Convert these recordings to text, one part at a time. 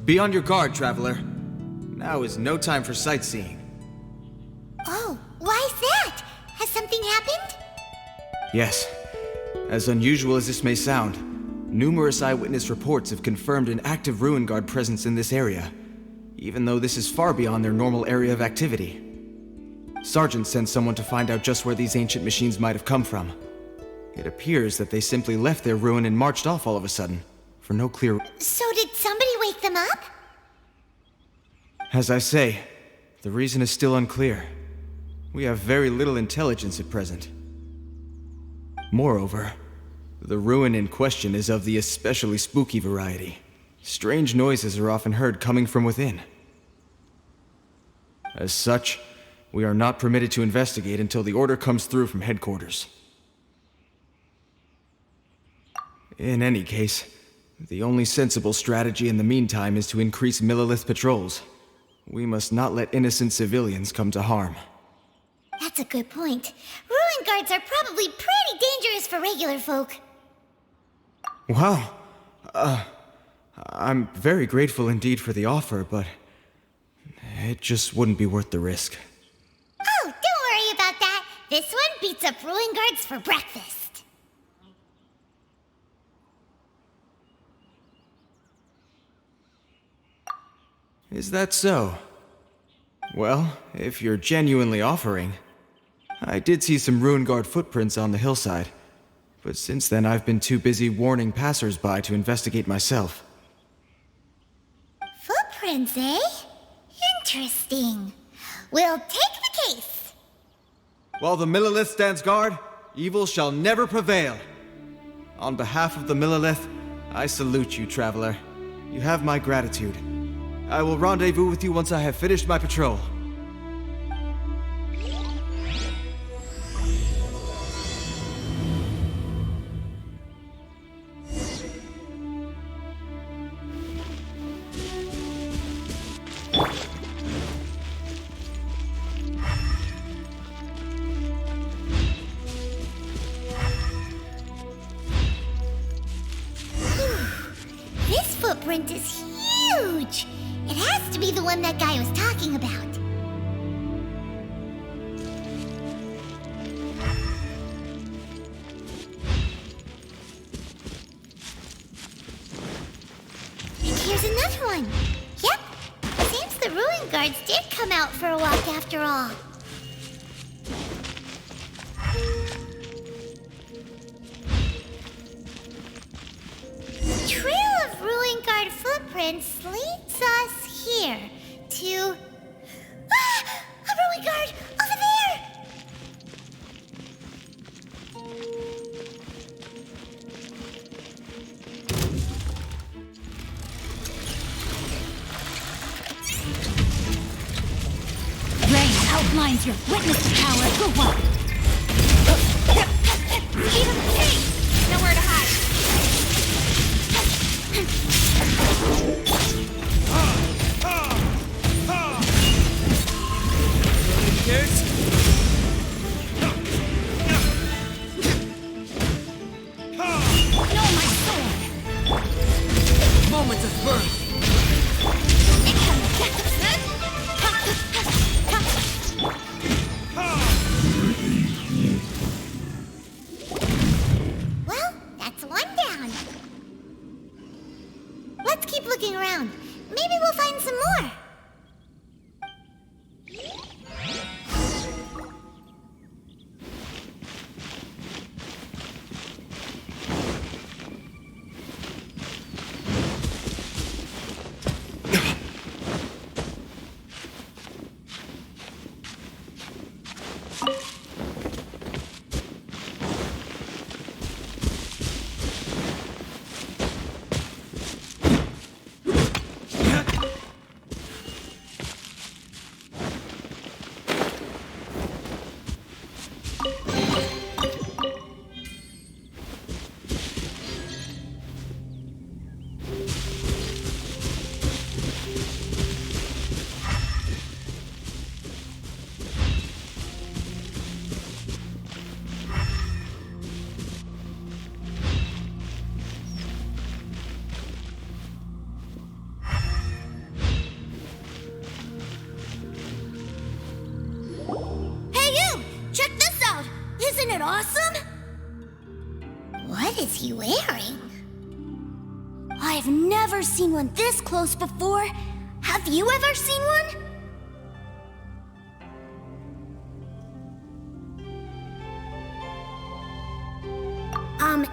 Be on your guard, traveler. Now is no time for sightseeing. Oh, why is that? Has something happened? Yes. As unusual as this may sound, numerous eyewitness reports have confirmed an active ruin guard presence in this area, even though this is far beyond their normal area of activity. Sergeant sent someone to find out just where these ancient machines might have come from. It appears that they simply left their ruin and marched off all of a sudden, for no clear... So did somebody wake them up? As I say, the reason is still unclear. We have very little intelligence at present. Moreover, the ruin in question is of the especially spooky variety. Strange noises are often heard coming from within. As such, we are not permitted to investigate until the order comes through from headquarters. In any case, the only sensible strategy in the meantime is to increase Millilith patrols. We must not let innocent civilians come to harm. That's a good point. Ruin guards are probably pretty dangerous for regular folk. Wow. I'm very grateful indeed for the offer, but it just wouldn't be worth the risk. Oh, don't worry about that. This one beats up ruin guards for breakfast. Is that so? Well, if you're genuinely offering... I did see some ruin guard footprints on the hillside, but since then I've been too busy warning passers-by to investigate myself. Footprints, eh? Interesting. We'll take the case. While the Millilith stands guard, evil shall never prevail. On behalf of the Millilith, I salute you, traveler. You have my gratitude. I will rendezvous with you once I have finished my patrol. This footprint is huge! It has to be the one that guy was talking about. And here's another one. Yep, seems the ruin guards did come out for a walk after all. The trail of ruin guard footprints leads us here to... Ah! A ruin guard! Over there! Rain outlines your witness power. Go on. Even me! Nowhere to hide. No, my sword. Moment of birth! Well, that's one down. Let's keep looking around. Maybe we'll find some more. What is he wearing? I've never seen one this close before. Have you ever seen one?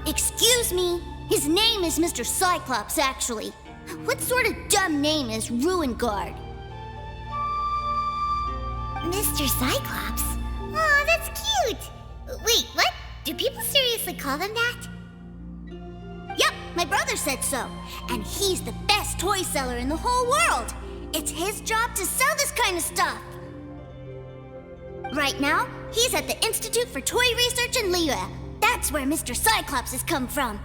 Excuse me. His name is Mr. Cyclops, actually. What sort of dumb name is Ruin Guard? Mr. Cyclops? Aw, that's cute! Wait, what? Do people seriously call them that? Yep, my brother said so. And he's the best toy seller in the whole world. It's his job to sell this kind of stuff. Right now, he's at the Institute for Toy Research in Liyue. That's where Mr. Cyclops has come from.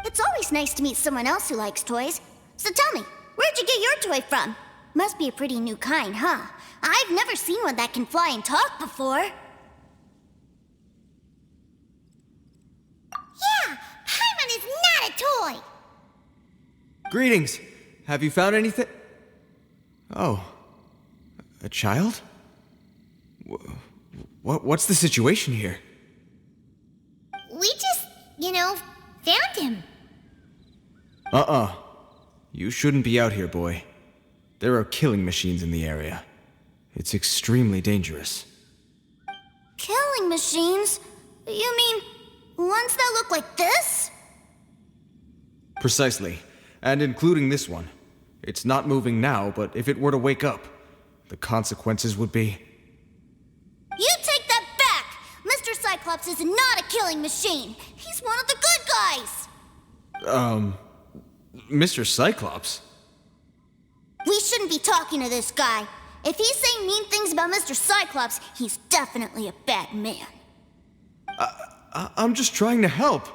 It's always nice to meet someone else who likes toys. So tell me, where'd you get your toy from? Must be a pretty new kind, huh? I've never seen one that can fly and talk before. Yeah, Paimon is not a toy! Greetings! Have you found anything? Oh. A child? What's the situation here? We just, found him. You shouldn't be out here, boy. There are killing machines in the area. It's extremely dangerous. Killing machines? You mean ones that look like this? Precisely. And including this one. It's not moving now, but if it were to wake up, the consequences would be... You take that back! Mr. Cyclops is not a killing machine. He's one of the good guys. Mr. Cyclops? We shouldn't be talking to this guy. If he's saying mean things about Mr. Cyclops, he's definitely a bad man. I'm just trying to help.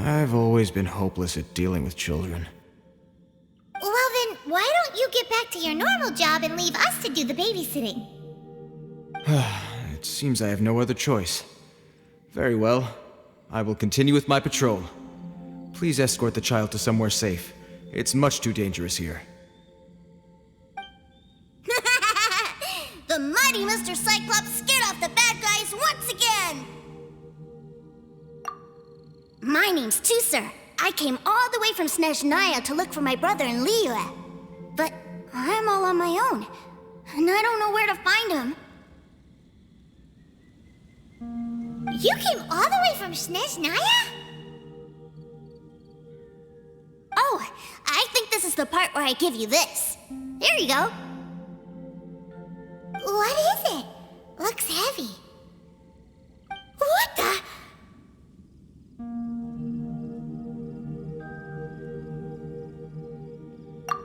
I've always been hopeless at dealing with children. Well then, why don't you get back to your normal job and leave us to do the babysitting? It seems I have no other choice. Very well. I will continue with my patrol. Please escort the child to somewhere safe. It's much too dangerous here. The mighty Mr. Cyclops scared off the bad guys once again! My name's Tusser. I came all the way from Snezhnaya to look for my brother in Liyue. But I'm all on my own, and I don't know where to find him. You came all the way from Snezhnaya? Oh, I think this is the part where I give you this. Here you go. What is it? Looks heavy. What the?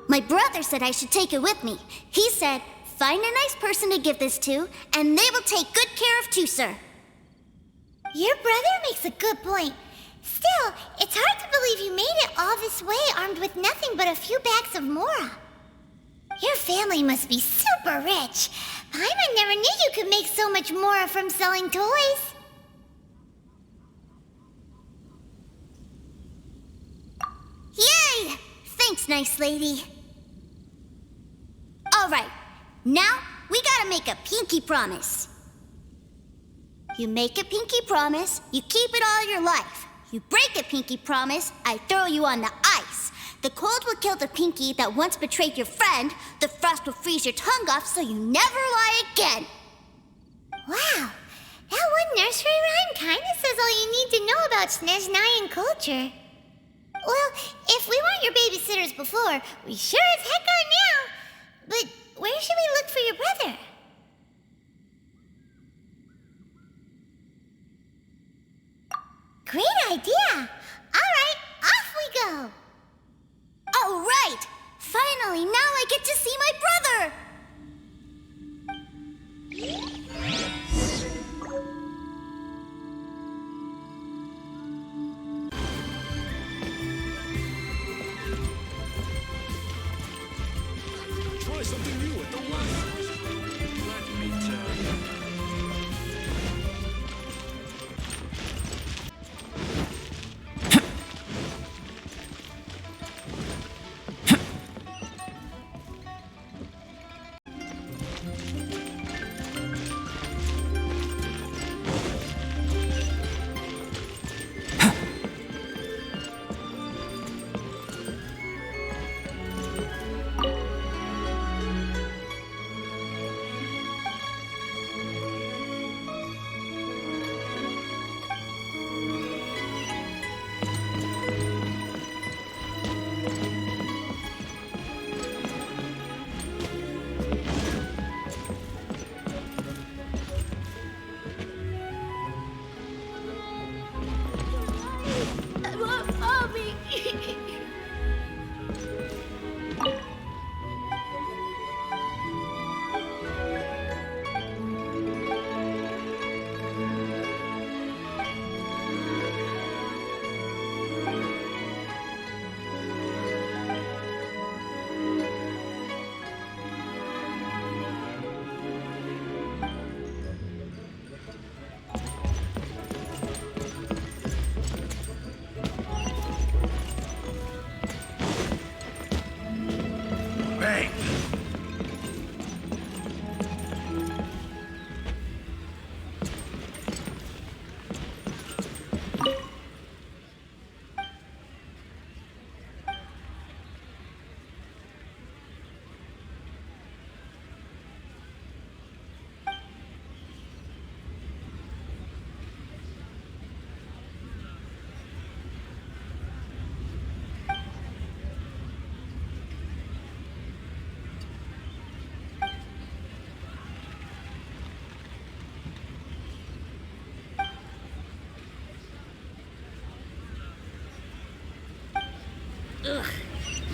My brother said I should take it with me. He said, find a nice person to give this to, and they will take good care of Tusser. Your brother makes a good point. Still, it's hard to believe you made it all this way armed with nothing but a few bags of Mora. Your family must be super rich. Paimon never knew you could make so much Mora from selling toys. Yay! Thanks, nice lady. All right, now we gotta make a pinky promise. You make a pinky promise, you keep it all your life. You break a pinky promise, I throw you on the ice. The cold will kill the pinky that once betrayed your friend. The frost will freeze your tongue off so you never lie again. Wow, that one nursery rhyme kinda says all you need to know about Snezhnayan culture. Well, if we weren't your babysitters before, we sure as heck are now. But where should we look for your brother? Great idea! All right, off we go! All right! Finally, now I get to see my brother! Try something new at the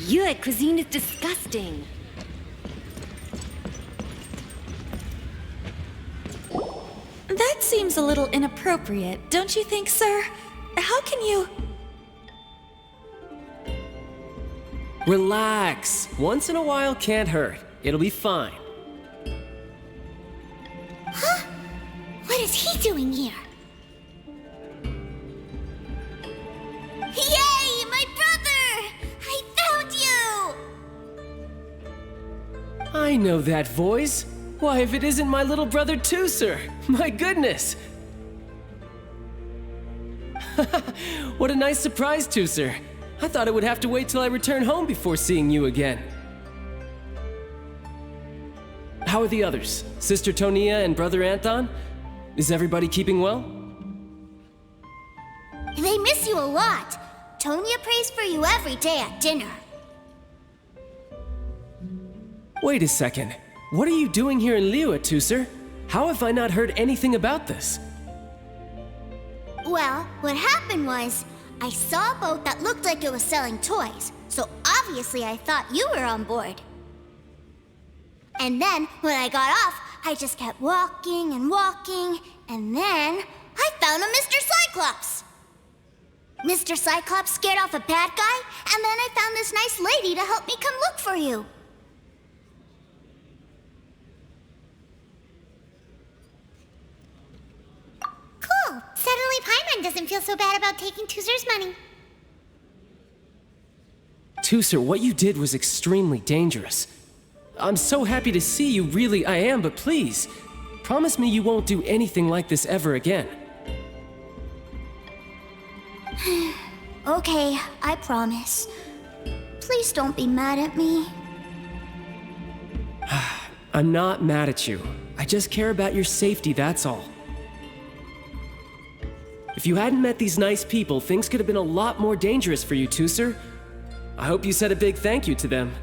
Your cuisine is disgusting. That seems a little inappropriate, don't you think, sir? How can you... Relax. Once in a while can't hurt. It'll be fine. Huh? What is he doing here? Yay, my brother! I found you! I know that voice. Why, if it isn't my little brother too, sir. My goodness. What a nice surprise, too, sir. I thought I would have to wait till I return home before seeing you again. How are the others? Sister Tonia and Brother Anton? Is everybody keeping well? They miss you a lot. Tonya prays for you every day at dinner. Wait a second. What are you doing here in Liyue, Tusser? How have I not heard anything about this? Well, what happened was, I saw a boat that looked like it was selling toys, so obviously I thought you were on board. And then, when I got off, I just kept walking and walking, and then I found a Mr. Cyclops! Mr. Cyclops scared off a bad guy, and then I found this nice lady to help me come look for you. Cool. Suddenly Paimon doesn't feel so bad about taking Tusser's money. Tusser, what you did was extremely dangerous. I'm so happy to see you, really I am, but please, promise me you won't do anything like this ever again. Okay, I promise. Please don't be mad at me. I'm not mad at you. I just care about your safety, that's all. If you hadn't met these nice people, things could have been a lot more dangerous for you, Tusser. I hope you said a big thank you to them.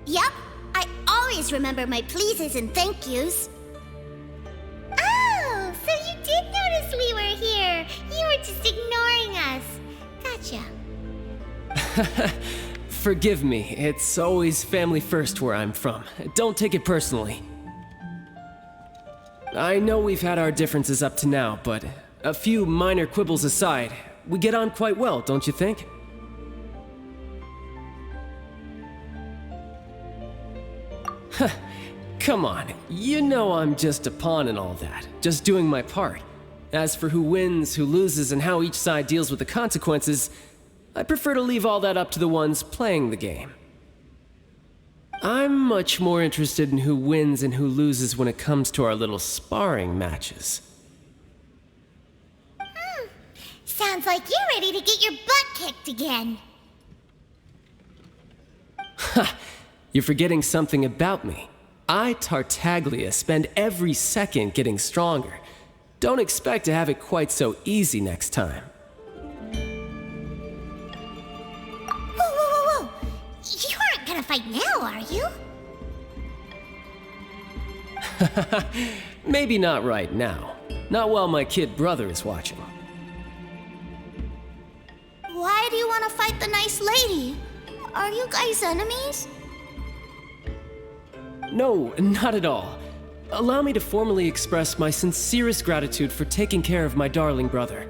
Yep, I always remember my pleases and thank yous. Oh, so you did notice we were here. You were just ignoring us. Gotcha. Forgive me, it's always family first where I'm from. Don't take it personally. I know we've had our differences up to now, but a few minor quibbles aside, we get on quite well, don't you think? Come on, you know I'm just a pawn and all that, just doing my part. As for who wins, who loses, and how each side deals with the consequences, I prefer to leave all that up to the ones playing the game. I'm much more interested in who wins and who loses when it comes to our little sparring matches. Sounds like you're ready to get your butt kicked again. You're forgetting something about me. I, Tartaglia, spend every second getting stronger. Don't expect to have it quite so easy next time. Whoa. You aren't gonna fight now, are you? Maybe not right now. Not while my kid brother is watching. Why do you want to fight the nice lady? Are you guys enemies? No, not at all. Allow me to formally express my sincerest gratitude for taking care of my darling brother.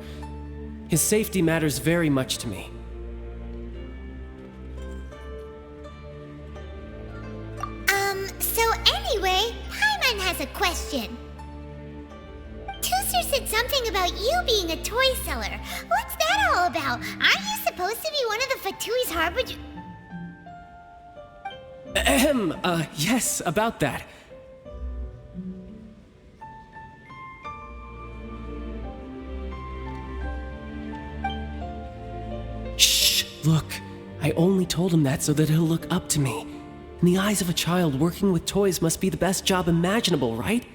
His safety matters very much to me. So anyway, Paimon has a question. Tusser said something about you being a toy seller. What's that all about? Aren't you supposed to be one of the Fatui's harbinger? Yes, about that. Shh, look. I only told him that so that he'll look up to me. In the eyes of a child, working with toys must be the best job imaginable, right?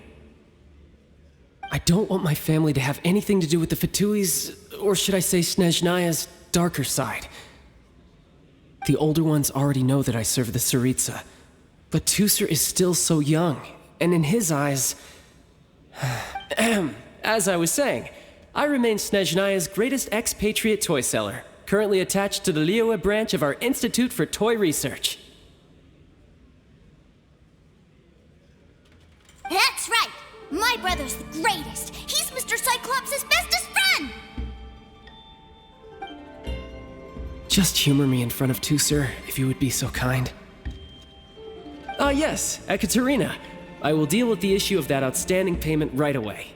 I don't want my family to have anything to do with the Fatui's, or should I say Snezhnaya's, darker side. The older ones already know that I serve the Tsaritsa, but Tusser is still so young, and in his eyes... As I was saying, I remain Snezhnaya's greatest expatriate toy seller. currently attached to the Liyue branch of our Institute for Toy Research. That's right! My brother's the greatest! He's Mr. Cyclops' bestest friend! Just humor me in front of Tusser, if you would be so kind. Ah, yes, Ekaterina. I will deal with the issue of that outstanding payment right away.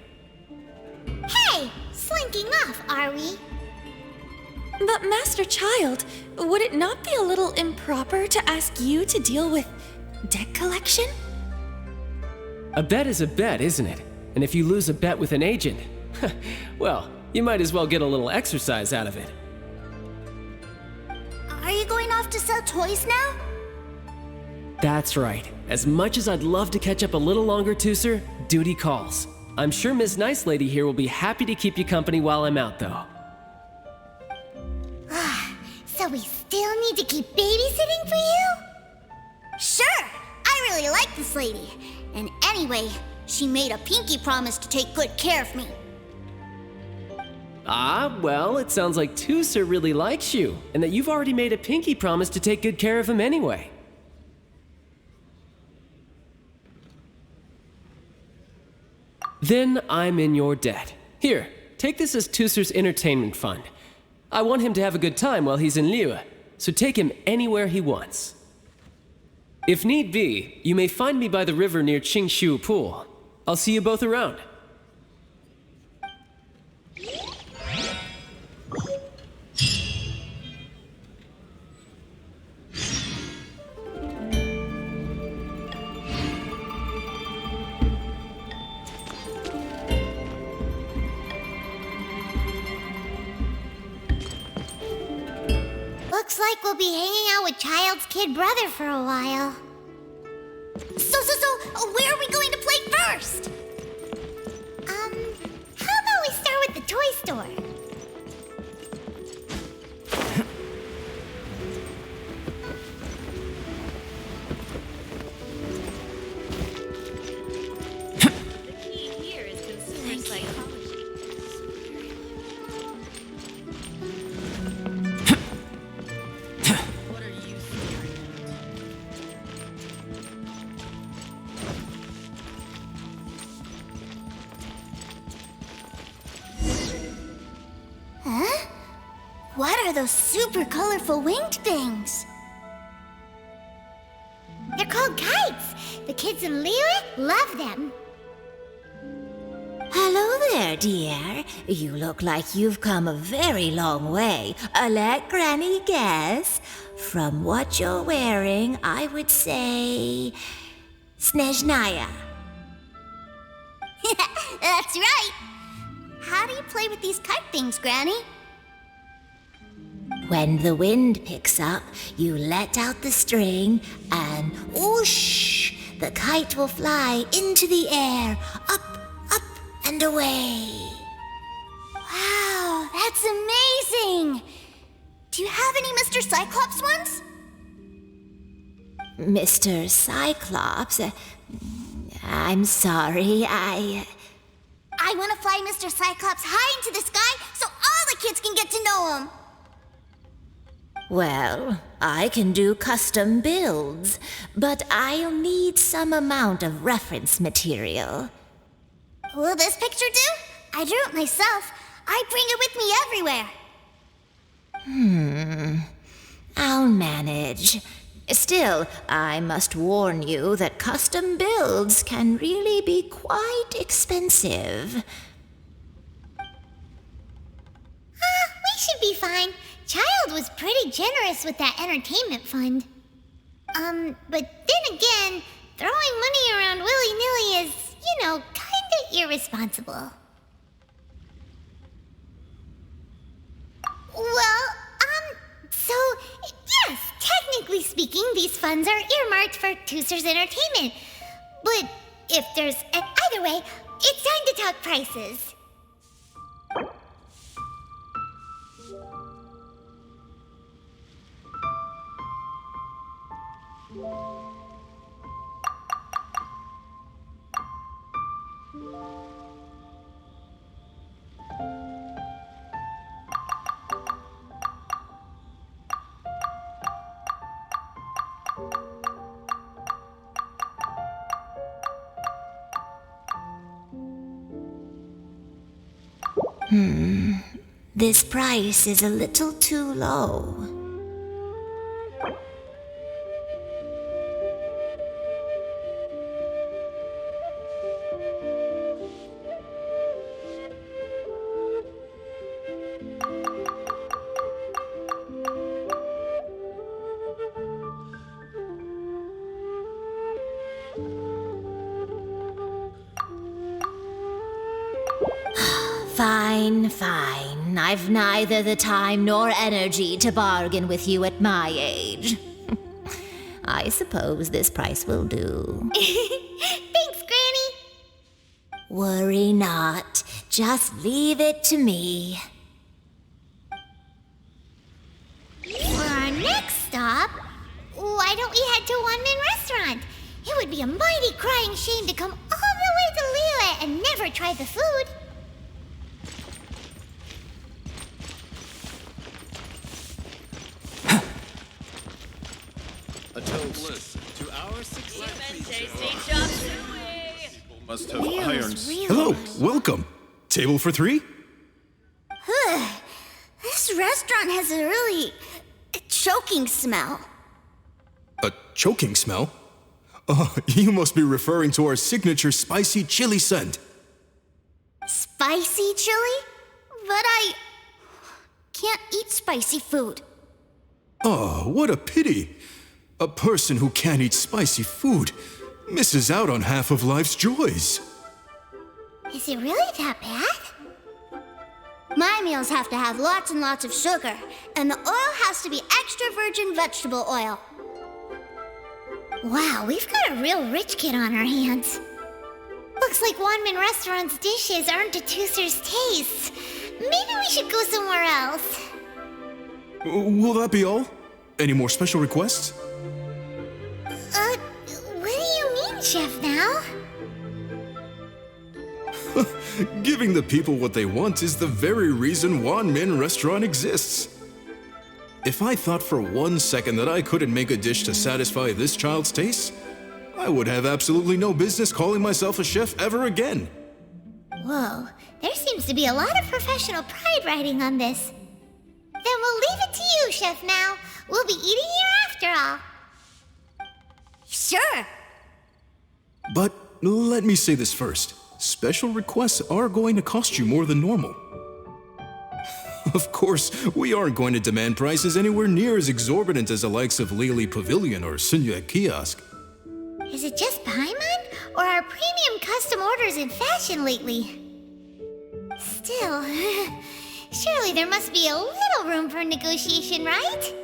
Hey! Slinking off, are we? But Master Child, would it not be a little improper to ask you to deal with deck collection? A bet is a bet, isn't it? And if you lose a bet with an agent, well, you might as well get a little exercise out of it. Are you going off to sell toys now? That's right. As much as I'd love to catch up a little longer, Tusser, duty calls. I'm sure Ms. Nice Lady here will be happy to keep you company while I'm out, though. So we still need to keep babysitting for you? Sure! I really like this lady. And anyway, she made a pinky promise to take good care of me. Ah, well, it sounds like Tusser really likes you, and that you've already made a pinky promise to take good care of him anyway. Then I'm in your debt. Here, take this as Tusser's entertainment fund. I want him to have a good time while he's in Liyue, so take him anywhere he wants. If need be, you may find me by the river near Qingshu Pool. I'll see you both around. Looks like we'll be hanging out with Child's kid brother for a while. So, where are we going to play first? How about we start with the toy store? The key here is consumer psychology. What are you staring Huh? What are those super colorful winged things? They're called kites. The kids in Liyue love them. Hello there, dear. You look like you've come a very long way. Let Granny guess. From what you're wearing, I would say... Snezhnaya. That's right! How do you play with these kite things, Granny? When the wind picks up, you let out the string and whoosh! The kite will fly into the air, up, up, and away. Wow, that's amazing! Do you have any Mr. Cyclops ones? Mr. Cyclops, I'm sorry, I want to fly Mr. Cyclops high into the sky so all the kids can get to know him. Well, I can do custom builds, but I'll need some amount of reference material. Will this picture do? I drew it myself. I bring it with me everywhere. I'll manage. Still, I must warn you that custom builds can really be quite expensive. We should be fine. Child was pretty generous with that entertainment fund. But then again, throwing money around willy-nilly is, kinda irresponsible. Well, so, yes, technically speaking, these funds are earmarked for Tusser's entertainment. But if there's either way, it's time to talk prices. This price is a little too low. Fine. I've neither the time nor energy to bargain with you at my age. I suppose this price will do. Thanks, Granny. Worry not. Just leave it to me. For our next stop, why don't we head to One Man Restaurant? It would be a mighty crying shame to come all the way to Liyue and never try the food. Listen to our success. Must have irons. Hello, welcome. Table for three? This restaurant has a really choking smell. A choking smell? Oh, you must be referring to our signature spicy chili scent. Spicy chili? But I can't eat spicy food. Oh, what a pity. A person who can't eat spicy food misses out on half of life's joys. Is it really that bad? My meals have to have lots and lots of sugar, and the oil has to be extra virgin vegetable oil. Wow, we've got a real rich kid on our hands. Looks like Wanmin Restaurant's dishes aren't to Tooser's taste. Maybe we should go somewhere else. Will that be all? Any more special requests? What do you mean, Chef Now? Giving the people what they want is the very reason Wanmin Restaurant exists. If I thought for 1 second that I couldn't make a dish to satisfy this child's taste, I would have absolutely no business calling myself a chef ever again. Whoa, there seems to be a lot of professional pride riding on this. Then we'll leave it to you, Chef Now. We'll be eating here after all. Sure. But let me say this first. Special requests are going to cost you more than normal. Of course, we aren't going to demand prices anywhere near as exorbitant as the likes of Lily Pavilion or Sunyue Kiosk. Is it just Paimon, or are premium custom orders in fashion lately? Still, surely there must be a little room for negotiation, right?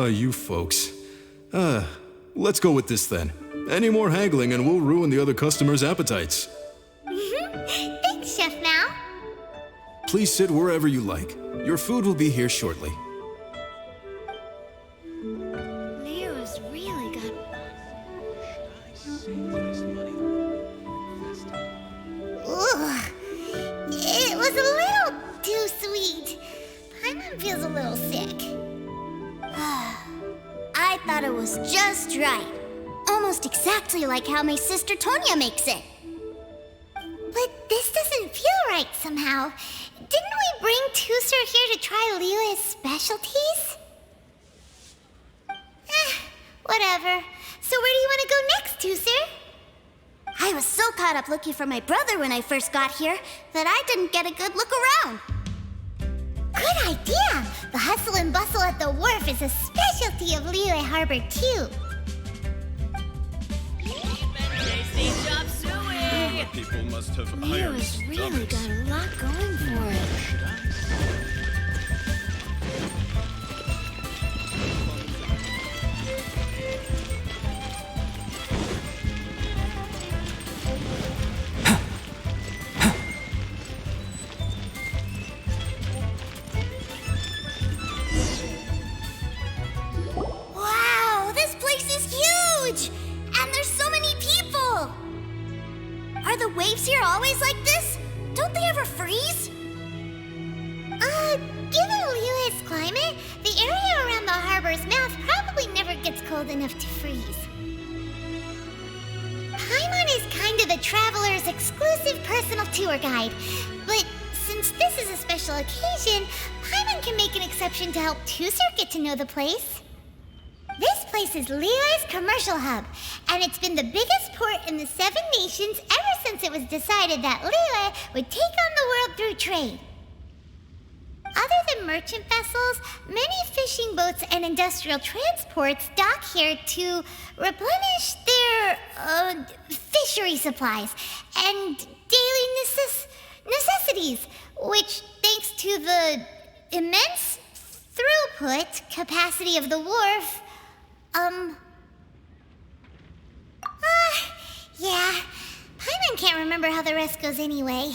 You folks. Let's go with this then. Any more haggling and we'll ruin the other customers' appetites. Thanks, Chef Now. Please sit wherever you like. Your food will be here shortly. Leo's really got... Ugh. It was a little too sweet. Paimon feels a little sick. I thought it was just right. Almost exactly like how my sister Tonya makes it. But this doesn't feel right somehow. Didn't we bring Tooser here to try Liyue's specialties? Whatever. So where do you want to go next, Tooser? I was so caught up looking for my brother when I first got here that I didn't get a good look around. Good idea! The hustle and bustle at the wharf is a specialty of Liyue Harbor, too. People must have Leo's really got a lot going for it. Wow, this place is huge! And there's so many people! waves here always like this? Don't they ever freeze? Given Liyue's climate, the area around the harbor's mouth probably never gets cold enough to freeze. Paimon is kind of the traveler's exclusive personal tour guide, but since this is a special occasion, Paimon can make an exception to help Tusser get to know the place. This place is Liyue's commercial hub, and it's been the biggest port in the 7 nations ever since it was decided that Liyue would take on the world through trade. Other than merchant vessels, many fishing boats and industrial transports dock here to replenish their fishery supplies and daily necessities, which, thanks to the immense throughput capacity of the wharf, yeah, Paimon can't remember how the rest goes anyway.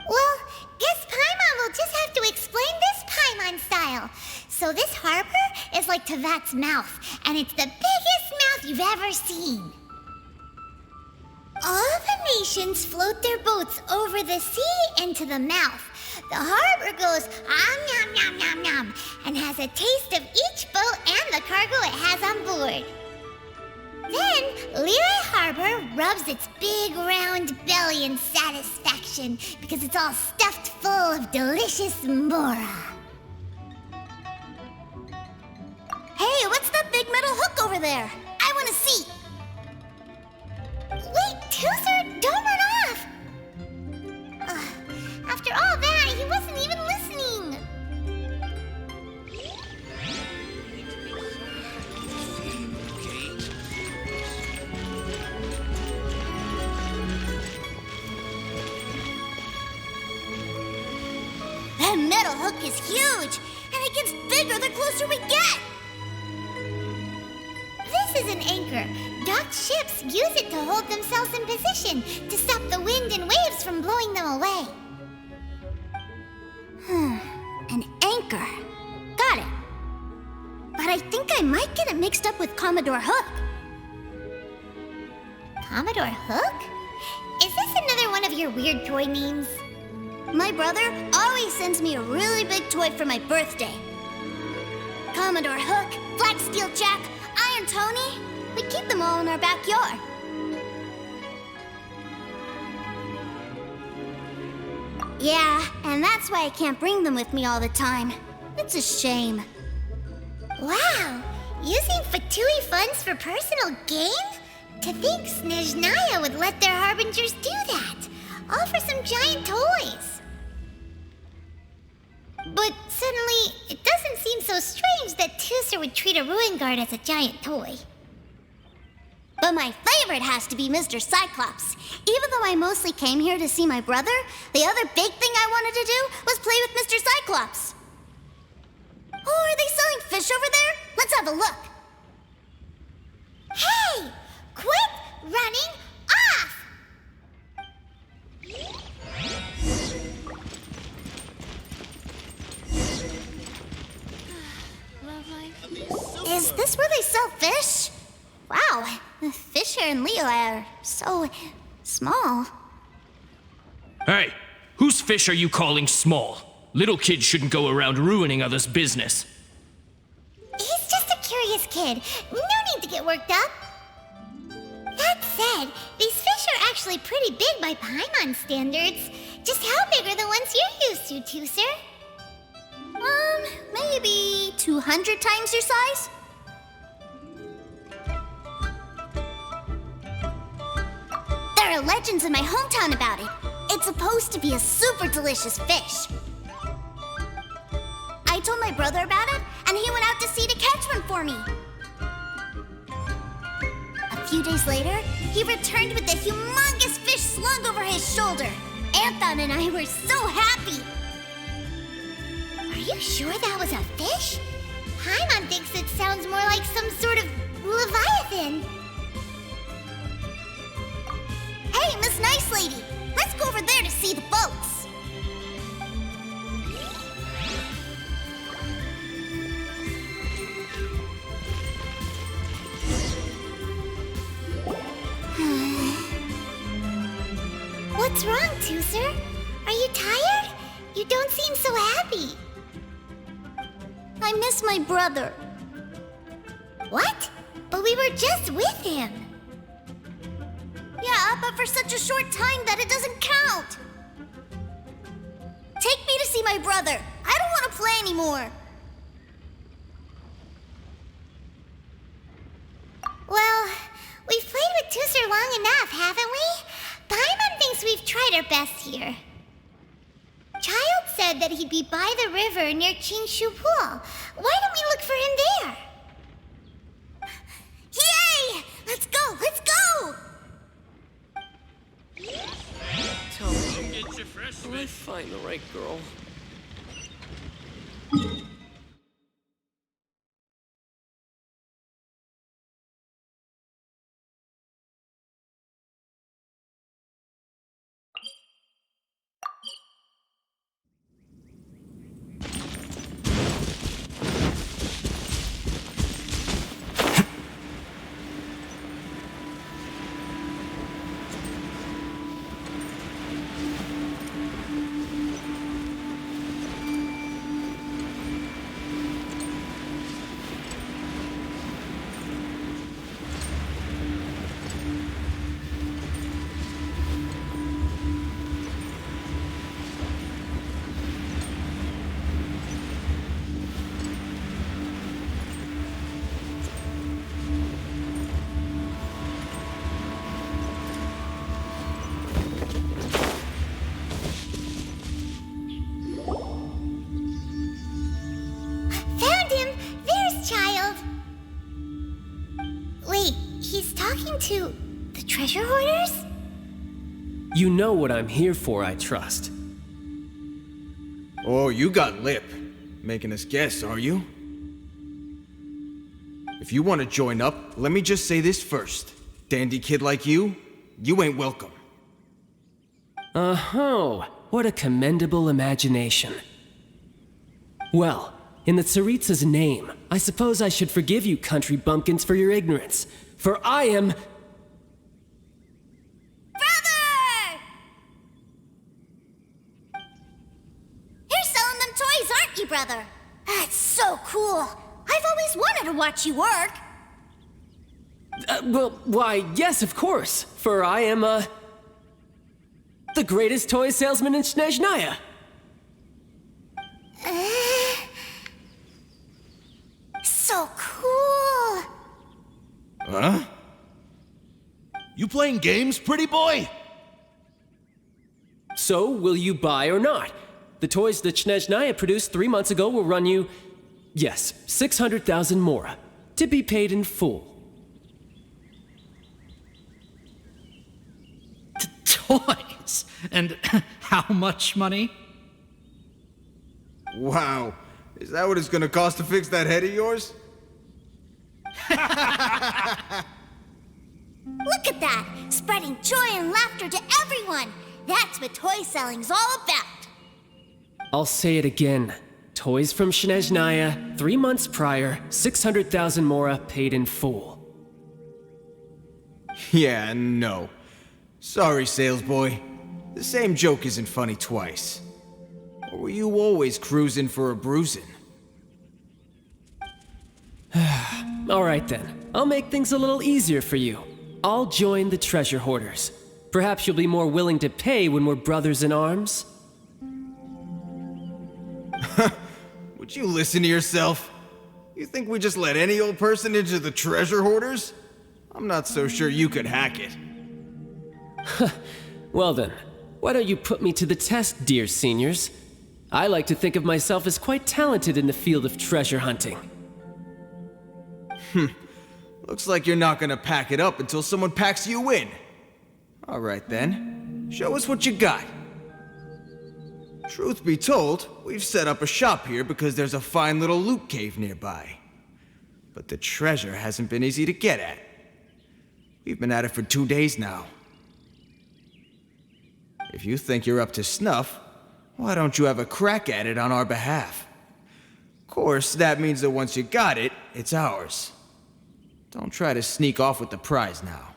Well, guess Paimon will just have to explain this Paimon style. So this harbor is like Tevat's mouth, and it's the biggest mouth you've ever seen. All the nations float their boats over the sea into the mouth. The harbor goes nom nom nom nom and has a taste of each boat and the cargo it has on board. Then, Liyue Harbor rubs its big round belly in satisfaction because it's all stuffed full of delicious mora. Hey, what's that big metal hook over there? I want to see. Wait, Tusser, don't run off! After all that, he wasn't even listening. That metal hook is huge, and it gets bigger the closer we get. This is an anchor. Docked ships use it to hold themselves in position to stop the wind and waves from blowing them away. An anchor. Got it. But I think I might get it mixed up with Commodore Hook. Commodore Hook? Is this another one of your weird toy names? My brother always sends me a really big toy for my birthday. Commodore Hook, Black Steel Jack, Iron Tony. We keep them all in our backyard. Yeah, and that's why I can't bring them with me all the time. It's a shame. Wow! Using Fatui funds for personal gain? To think Snezhnaya would let their harbingers do that. All for some giant toys. But suddenly, it doesn't seem so strange that Tusser would treat a ruin guard as a giant toy. But my favorite has to be Mr. Cyclops. Even though I mostly came here to see my brother, the other big thing I wanted to do was play with Mr. Cyclops. Oh, are they selling fish over there? Let's have a look. Hey! Quit running off! Is this where they sell fish? Wow, the fish here in Liyue are so small. Hey, whose fish are you calling small? Little kids shouldn't go around ruining others' business. He's just a curious kid. No need to get worked up. That said, these fish are actually pretty big by Paimon standards. Just how big are the ones you're used to, Tusser? Maybe 200 times your size? There are legends in my hometown about it. It's supposed to be a super delicious fish. I told my brother about it, and he went out to sea to catch one for me. A few days later, he returned with a humongous fish slung over his shoulder. Anton and I were so happy. Are you sure that was a fish? Paimon thinks it sounds more like some sort of leviathan. Hey, Miss Nice Lady, let's go over there to see the boats. What's wrong, Tooser? Are you tired? You don't seem so happy. I miss my brother. What? But we were just with him. Yeah, but for such a short time that it doesn't count. Take me to see my brother. I don't want to play anymore. Well, we've played with Tooser long enough, haven't we? Paimon thinks we've tried our best here. Child said that he'd be by the river near Qingshu Pool. Why don't we look for him there? Yay! Let's go! Let's go! Tell me, will I find the right girl? Found him! There's Child! Wait, he's talking to the treasure hoarders? You know what I'm here for, I trust. Oh, you got lip. Making us guess, are you? If you want to join up, let me just say this first. Dandy kid like you ain't welcome. Oh, what a commendable imagination. Well, in the Tsaritsa's name, I suppose I should forgive you country bumpkins for your ignorance. For I am... Brother! You're selling them toys, aren't you, brother? That's so cool. I've always wanted to watch you work. Well, why, yes, of course. For I am, the greatest toy salesman in Snezhnaya. So cool! Huh? You playing games, pretty boy? So, will you buy or not? The toys that Snezhnaya produced 3 months ago will run you, yes, 600,000 mora, to be paid in full. Toys? And how much money? Wow. Is that what it's gonna cost to fix that head of yours? Look at that! Spreading joy and laughter to everyone! That's what toy selling's all about! I'll say it again. Toys from Snezhnaya, 3 months prior, 600,000 mora paid in full. Yeah, no. Sorry, sales boy. The same joke isn't funny twice. Or were you always cruising for a bruising? All right then. I'll make things a little easier for you. I'll join the treasure hoarders. Perhaps you'll be more willing to pay when we're brothers in arms? Would you listen to yourself? You think we just let any old person into the treasure hoarders? I'm not so sure you could hack it. Well then, why don't you put me to the test, dear seniors? I like to think of myself as quite talented in the field of treasure hunting. Looks like you're not gonna pack it up until someone packs you in. All right then, show us what you got. Truth be told, we've set up a shop here because there's a fine little loot cave nearby. But the treasure hasn't been easy to get at. We've been at it for 2 days now. If you think you're up to snuff, why don't you have a crack at it on our behalf? Of course, that means that once you got it, it's ours. Don't try to sneak off with the prize now.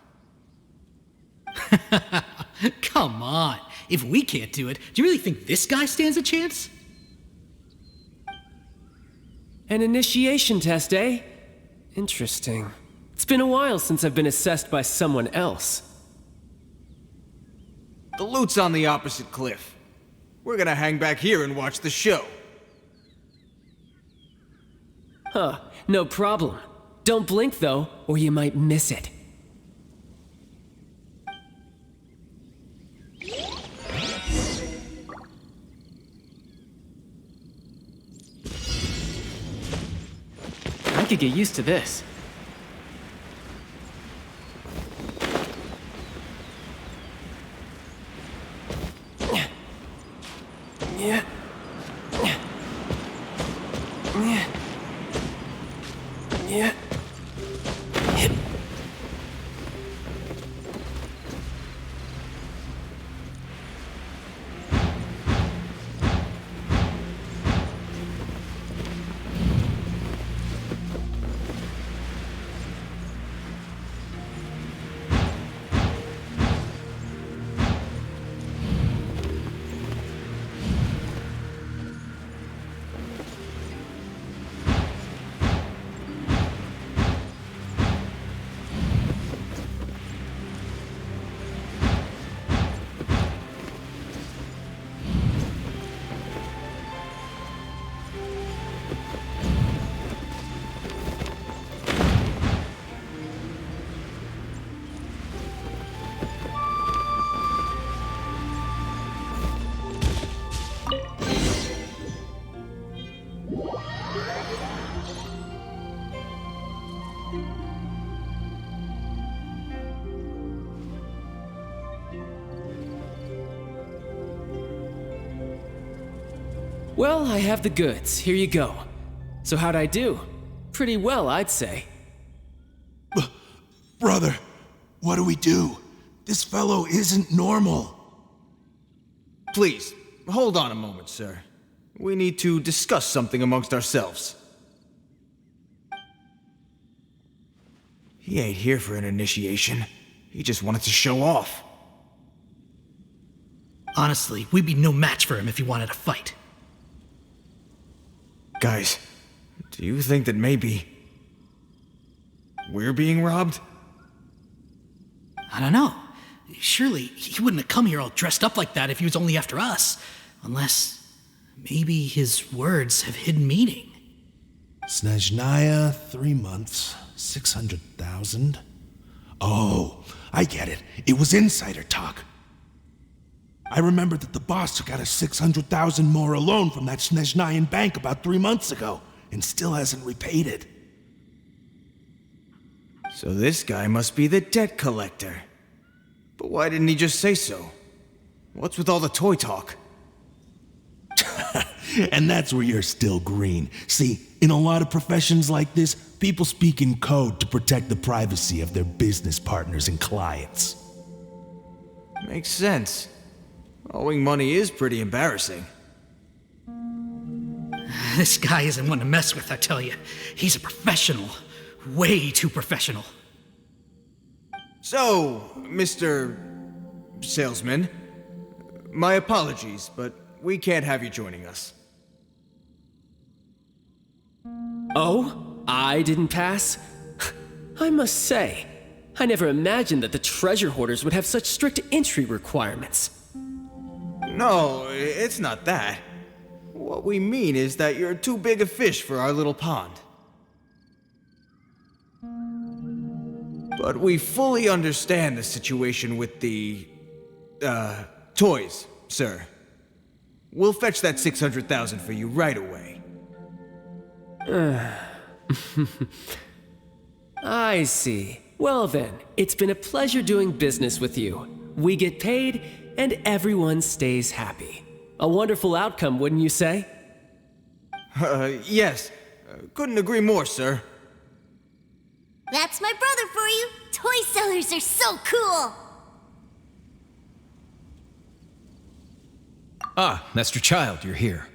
Come on. If we can't do it, do you really think this guy stands a chance? An initiation test, eh? Interesting. It's been a while since I've been assessed by someone else. The loot's on the opposite cliff. We're gonna hang back here and watch the show. Huh, no problem. Don't blink though, or you might miss it. I could get used to this. Yeah. Yeah. Well, I have the goods. Here you go. So how'd I do? Pretty well, I'd say. Brother, what do we do? This fellow isn't normal. Please, hold on a moment, sir. We need to discuss something amongst ourselves. He ain't here for an initiation. He just wanted to show off. Honestly, we'd be no match for him if he wanted to fight. Guys, do you think that maybe we're being robbed? I don't know. Surely he wouldn't have come here all dressed up like that if he was only after us. Unless maybe his words have hidden meaning. Snezhnaya, 3 months, 600,000. Oh, I get it. It was insider talk. I remember that the boss took out a 600,000 more loan from that Snezhnayan bank about 3 months ago, and still hasn't repaid it. So this guy must be the debt collector. But why didn't he just say so? What's with all the toy talk? And that's where you're still green. See, in a lot of professions like this, people speak in code to protect the privacy of their business partners and clients. Makes sense. Owing money is pretty embarrassing. This guy isn't one to mess with, I tell you. He's a professional. Way too professional. So, Mr. Salesman, my apologies, but we can't have you joining us. Oh? I didn't pass? I must say, I never imagined that the treasure hoarders would have such strict entry requirements. No, it's not that. What we mean is that you're too big a fish for our little pond. But we fully understand the situation with the, toys, sir. We'll fetch that 600,000 for you right away. I see. Well then, it's been a pleasure doing business with you. We get paid, and everyone stays happy. A wonderful outcome, wouldn't you say? Yes. Couldn't agree more, sir. That's my brother for you. Toy sellers are so cool. Ah, Master Child, you're here.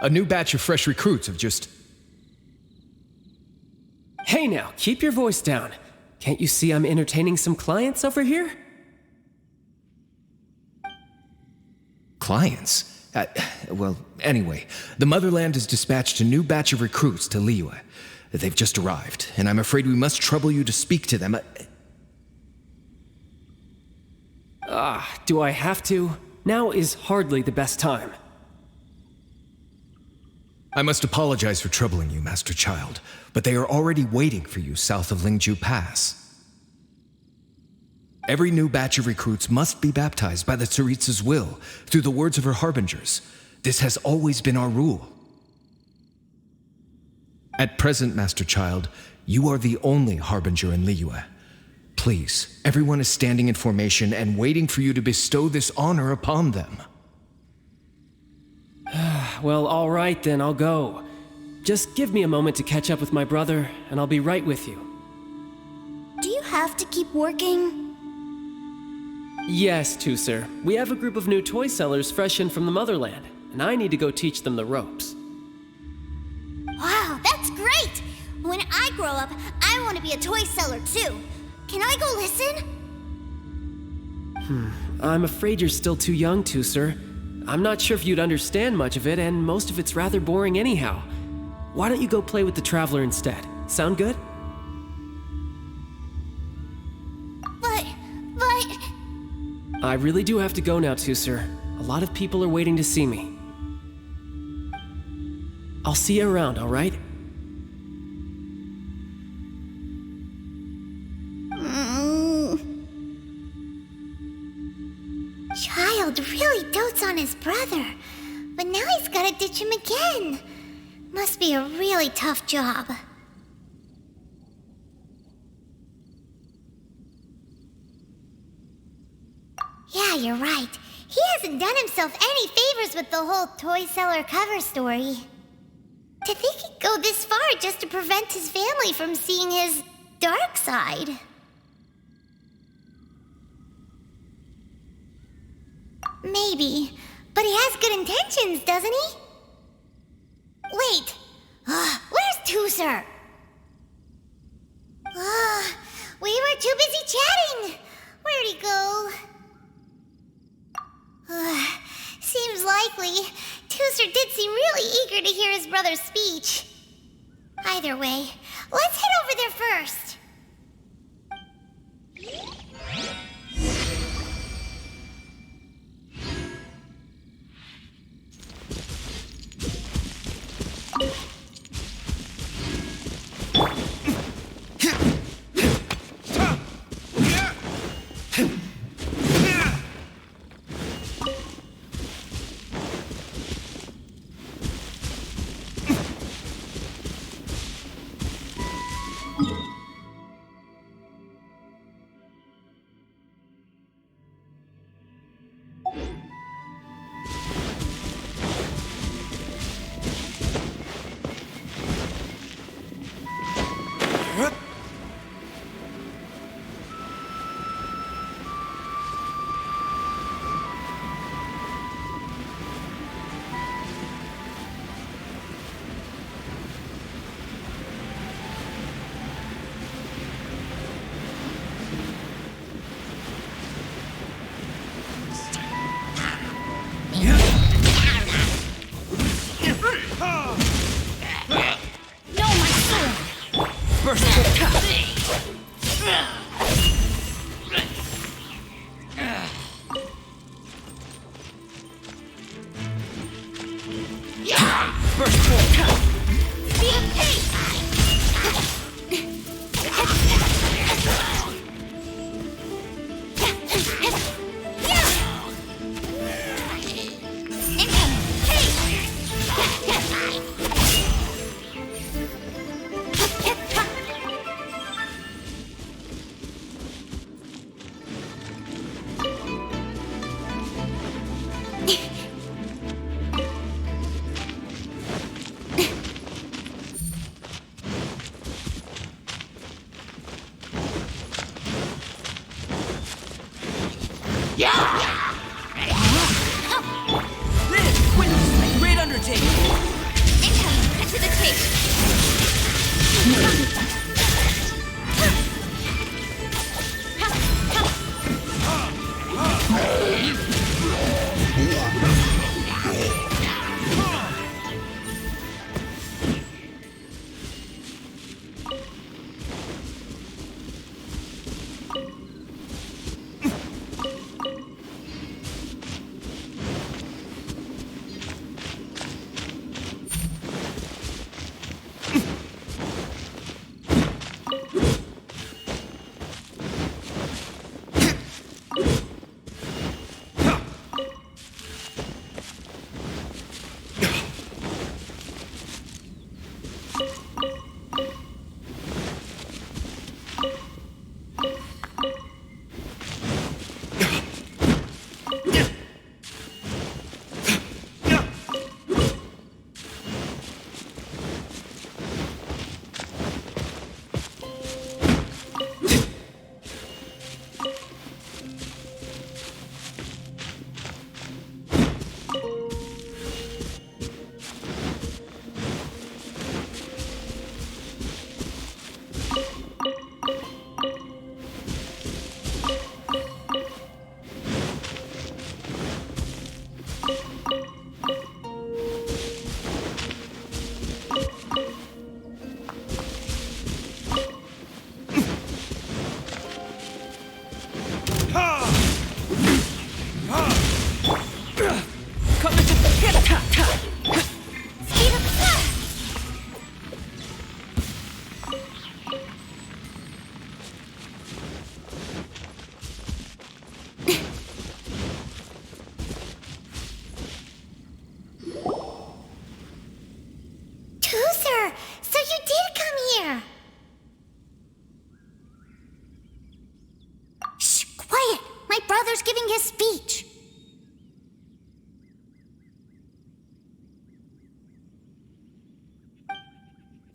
A new batch of fresh recruits have just... Hey now, keep your voice down. Can't you see I'm entertaining some clients over here? Clients? Well, anyway, the Motherland has dispatched a new batch of recruits to Liyue. They've just arrived, and I'm afraid we must trouble you to speak to them. Do I have to? Now is hardly the best time. I must apologize for troubling you, Master Child, but they are already waiting for you south of Lingju Pass. Every new batch of recruits must be baptized by the Tsaritsa's will, through the words of her harbingers. This has always been our rule. At present, Master Child, you are the only harbinger in Liyue. Please, everyone is standing in formation and waiting for you to bestow this honor upon them. Well, all right then, I'll go. Just give me a moment to catch up with my brother, and I'll be right with you. Do you have to keep working? Yes, Tusser. We have a group of new toy sellers fresh in from the Motherland, and I need to go teach them the ropes. Wow, that's great! When I grow up, I want to be a toy seller too. Can I go listen? I'm afraid you're still too young, Tusser. I'm not sure if you'd understand much of it, and most of it's rather boring anyhow. Why don't you go play with the Traveler instead? Sound good? But... I really do have to go now, Tusser. A lot of people are waiting to see me. I'll see you around, all right? Child really dotes on his brother, but now he's gotta ditch him again. Must be a really tough job. Yeah, you're right. He hasn't done himself any favors with the whole toy seller cover story. To think he'd go this far just to prevent his family from seeing his dark side. Maybe, but he has good intentions, doesn't he? Wait, where's Tusser? We were too busy chatting. Where'd he go? Seems likely. Tusser did seem really eager to hear his brother's speech. Either way, let's head over there first.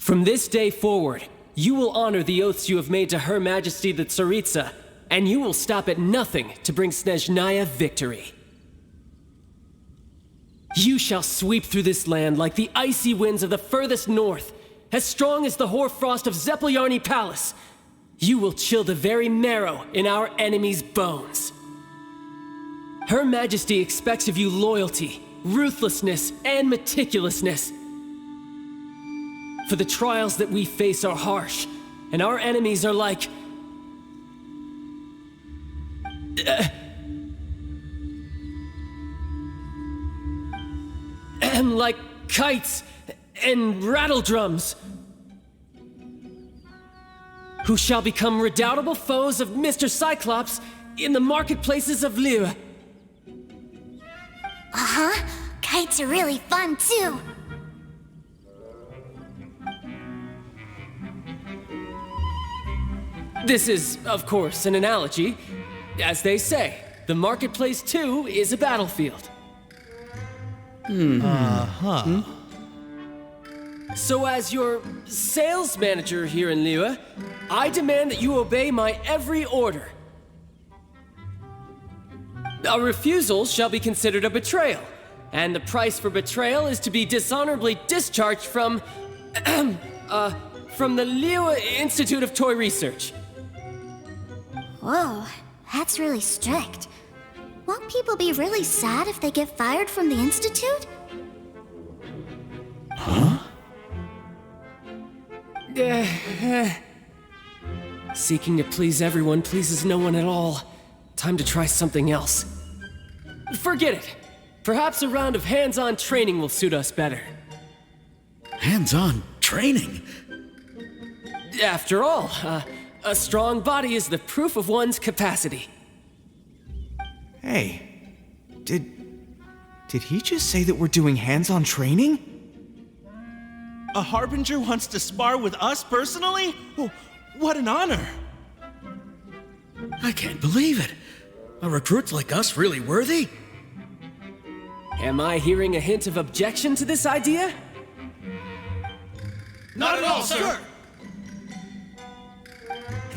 From this day forward, you will honor the oaths you have made to Her Majesty the Tsaritsa, and you will stop at nothing to bring Snezhnaya victory. You shall sweep through this land like the icy winds of the furthest north, as strong as the hoarfrost of Zepelyarny Palace. You will chill the very marrow in our enemies' bones. Her Majesty expects of you loyalty, ruthlessness, and meticulousness. For the trials that we face are harsh, and our enemies are like... like kites and rattle drums, who shall become redoubtable foes of Mr. Cyclops in the marketplaces of Liyue. Uh-huh. Kites are really fun, too. This is, of course, an analogy. As they say, the marketplace, too, is a battlefield. So as your sales manager here in Liyue, I demand that you obey my every order. A refusal shall be considered a betrayal, and the price for betrayal is to be dishonorably discharged from the Liyue Institute of Toy Research. Whoa, that's really strict. Won't people be really sad if they get fired from the Institute? Huh? Seeking to please everyone pleases no one at all. Time to try something else. Forget it. Perhaps a round of hands-on training will suit us better. Hands-on training? After all, a strong body is the proof of one's capacity. Hey, did he just say that we're doing hands-on training? A Harbinger wants to spar with us personally? Oh, what an honor! I can't believe it. Are recruits like us really worthy? Am I hearing a hint of objection to this idea? Not at all, sir!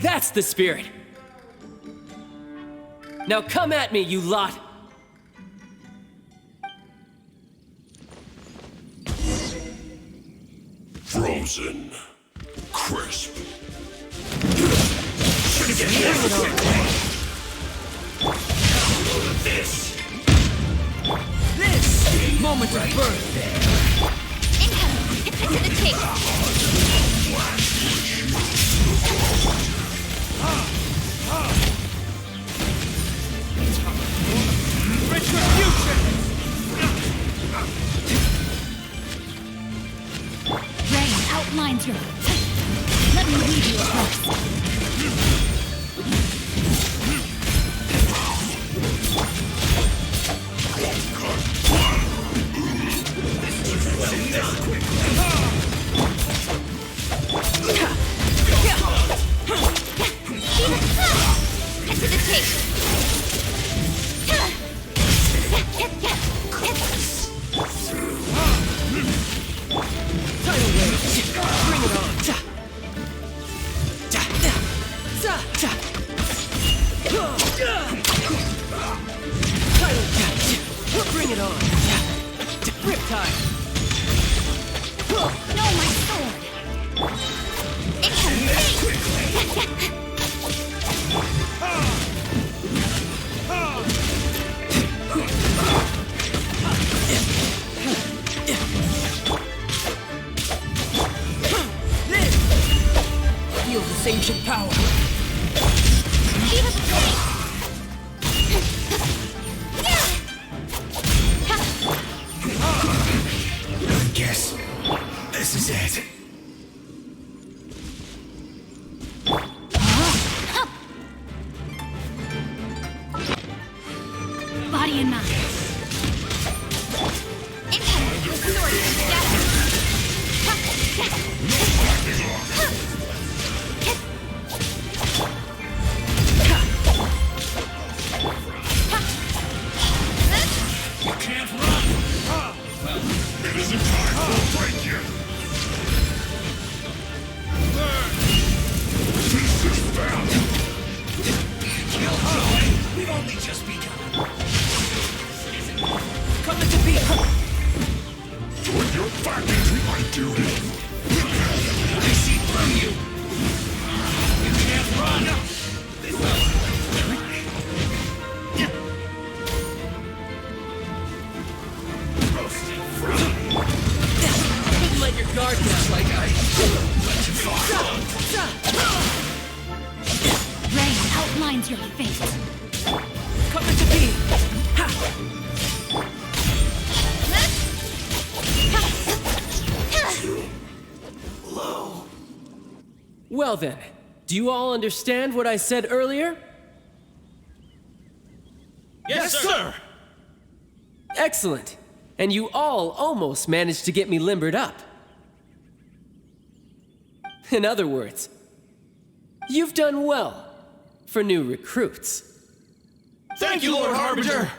That's the spirit! Now come at me, you lot! Frozen. Crisp. This moment of birth. Incoming! It's to the tape! Retribution! Rain outlines your... Let me lead you across. Get to the tape! Tidal wave! Bring it on! Tidal catch! Bring it on! Riptide! No, my sword! Feel this ancient power! I guess this is it. Body and mind. You can't run! Well, it isn't time to break you! Looks like I went too far. Rain outlines your fate. Come to me! Low. Well then, do you all understand what I said earlier? Yes, sir! Excellent. And you all almost managed to get me limbered up. In other words, you've done well for new recruits. Thank you, Lord Harbinger!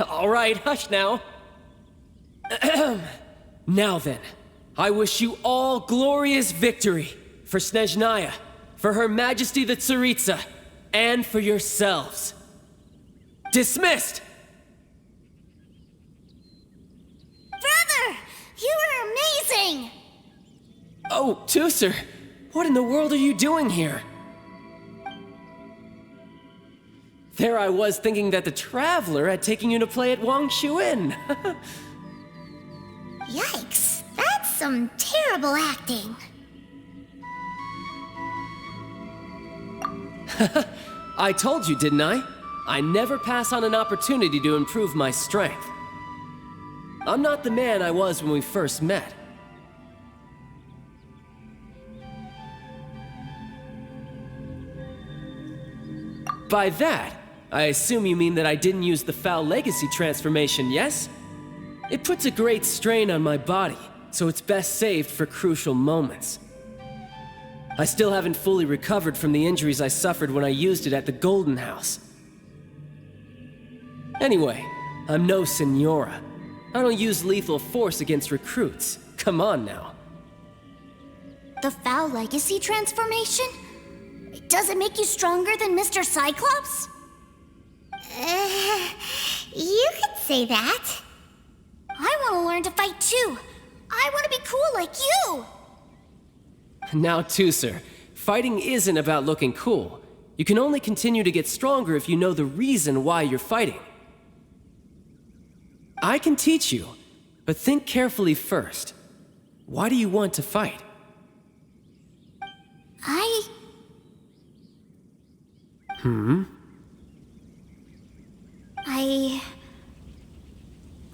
All right, hush now. Now then, I wish you all glorious victory for Snezhnaya, for Her Majesty the Tsaritsa, and for yourselves. Dismissed! Brother, you were amazing! Oh, Tusser, what in the world are you doing here? There I was thinking that the Traveler had taken you to play at Wang Shuin. Yikes, that's some terrible acting. I told you, didn't I? I never pass on an opportunity to improve my strength. I'm not the man I was when we first met. By that, I assume you mean that I didn't use the Foul Legacy transformation, yes? It puts a great strain on my body, so it's best saved for crucial moments. I still haven't fully recovered from the injuries I suffered when I used it at the Golden House. Anyway, I'm no Senora. I don't use lethal force against recruits. Come on now. The Foul Legacy transformation? Does it make you stronger than Mr. Cyclops? You could say that. I want to learn to fight too. I want to be cool like you. Now, Tusser, fighting isn't about looking cool. You can only continue to get stronger if you know the reason why you're fighting. I can teach you, but think carefully first. Why do you want to fight?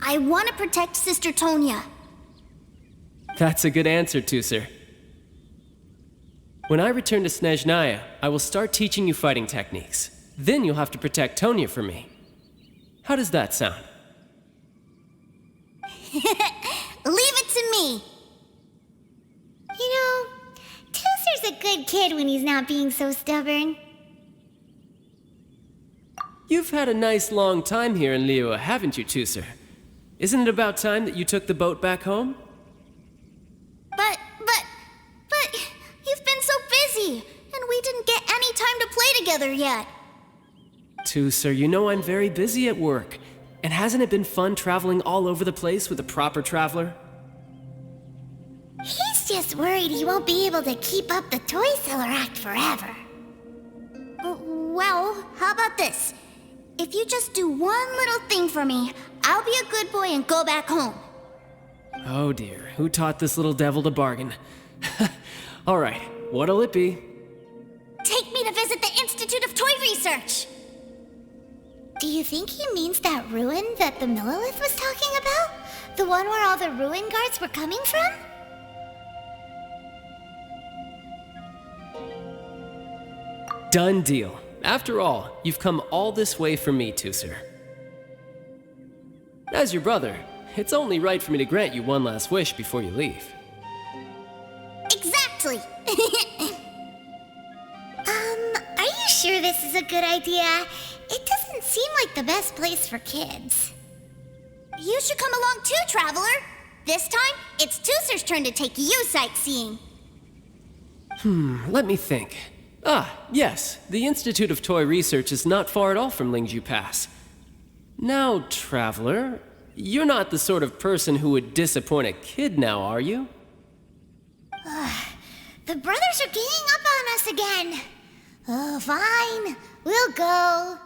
I want to protect Sister Tonya. That's a good answer, Tusser. When I return to Snezhnaya, I will start teaching you fighting techniques. Then you'll have to protect Tonya for me. How does that sound? Leave it to me. You know, Tusser's a good kid when he's not being so stubborn. You've had a nice long time here in Liyue, haven't you, Tusser? Isn't it about time that you took the boat back home? But, you've been so busy, and we didn't get any time to play together yet. Tusser, you know I'm very busy at work. And hasn't it been fun traveling all over the place with a proper traveler? He's just worried he won't be able to keep up the toy seller act forever. Well, how about this? If you just do one little thing for me, I'll be a good boy and go back home. Oh dear, who taught this little devil to bargain? All right, what'll it be? Take me to visit the Institute of Toy Research. Do you think he means that ruin that the Millilith was talking about? The one where all the ruin guards were coming from? Done deal. After all, you've come all this way for me, Tusser. As your brother, it's only right for me to grant you one last wish before you leave. Exactly. Are you sure this is a good idea? It doesn't seem like the best place for kids. You should come along too, Traveler. This time, it's Tusser's turn to take you sightseeing. Let me think. Yes, the Institute of Toy Research is not far at all from Lingju Pass. Now, Traveler, you're not the sort of person who would disappoint a kid now, are you? The brothers are ganging up on us again. Oh, fine. We'll go.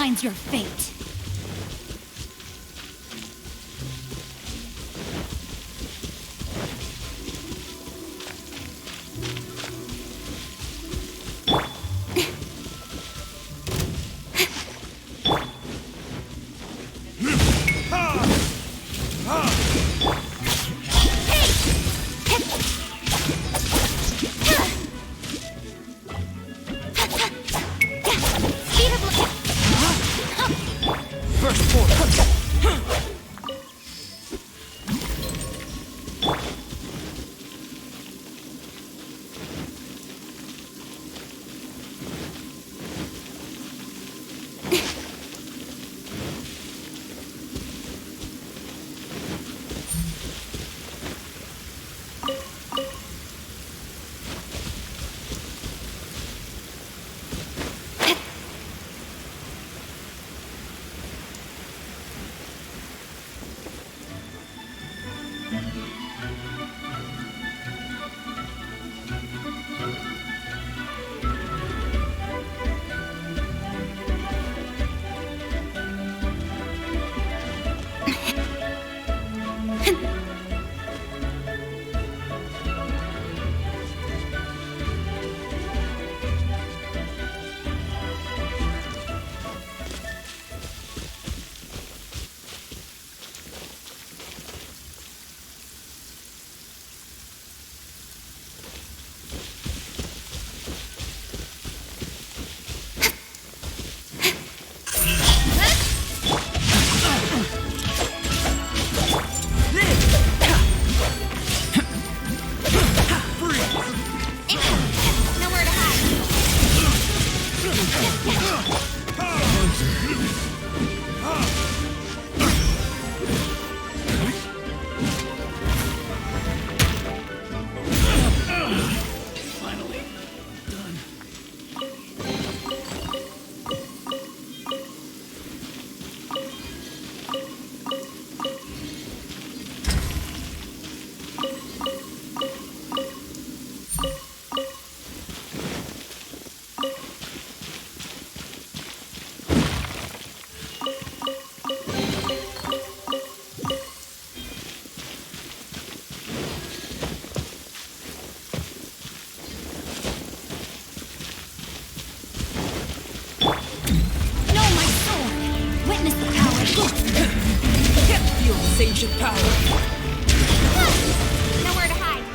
outlines your fate. Ancient power. Nowhere to hide.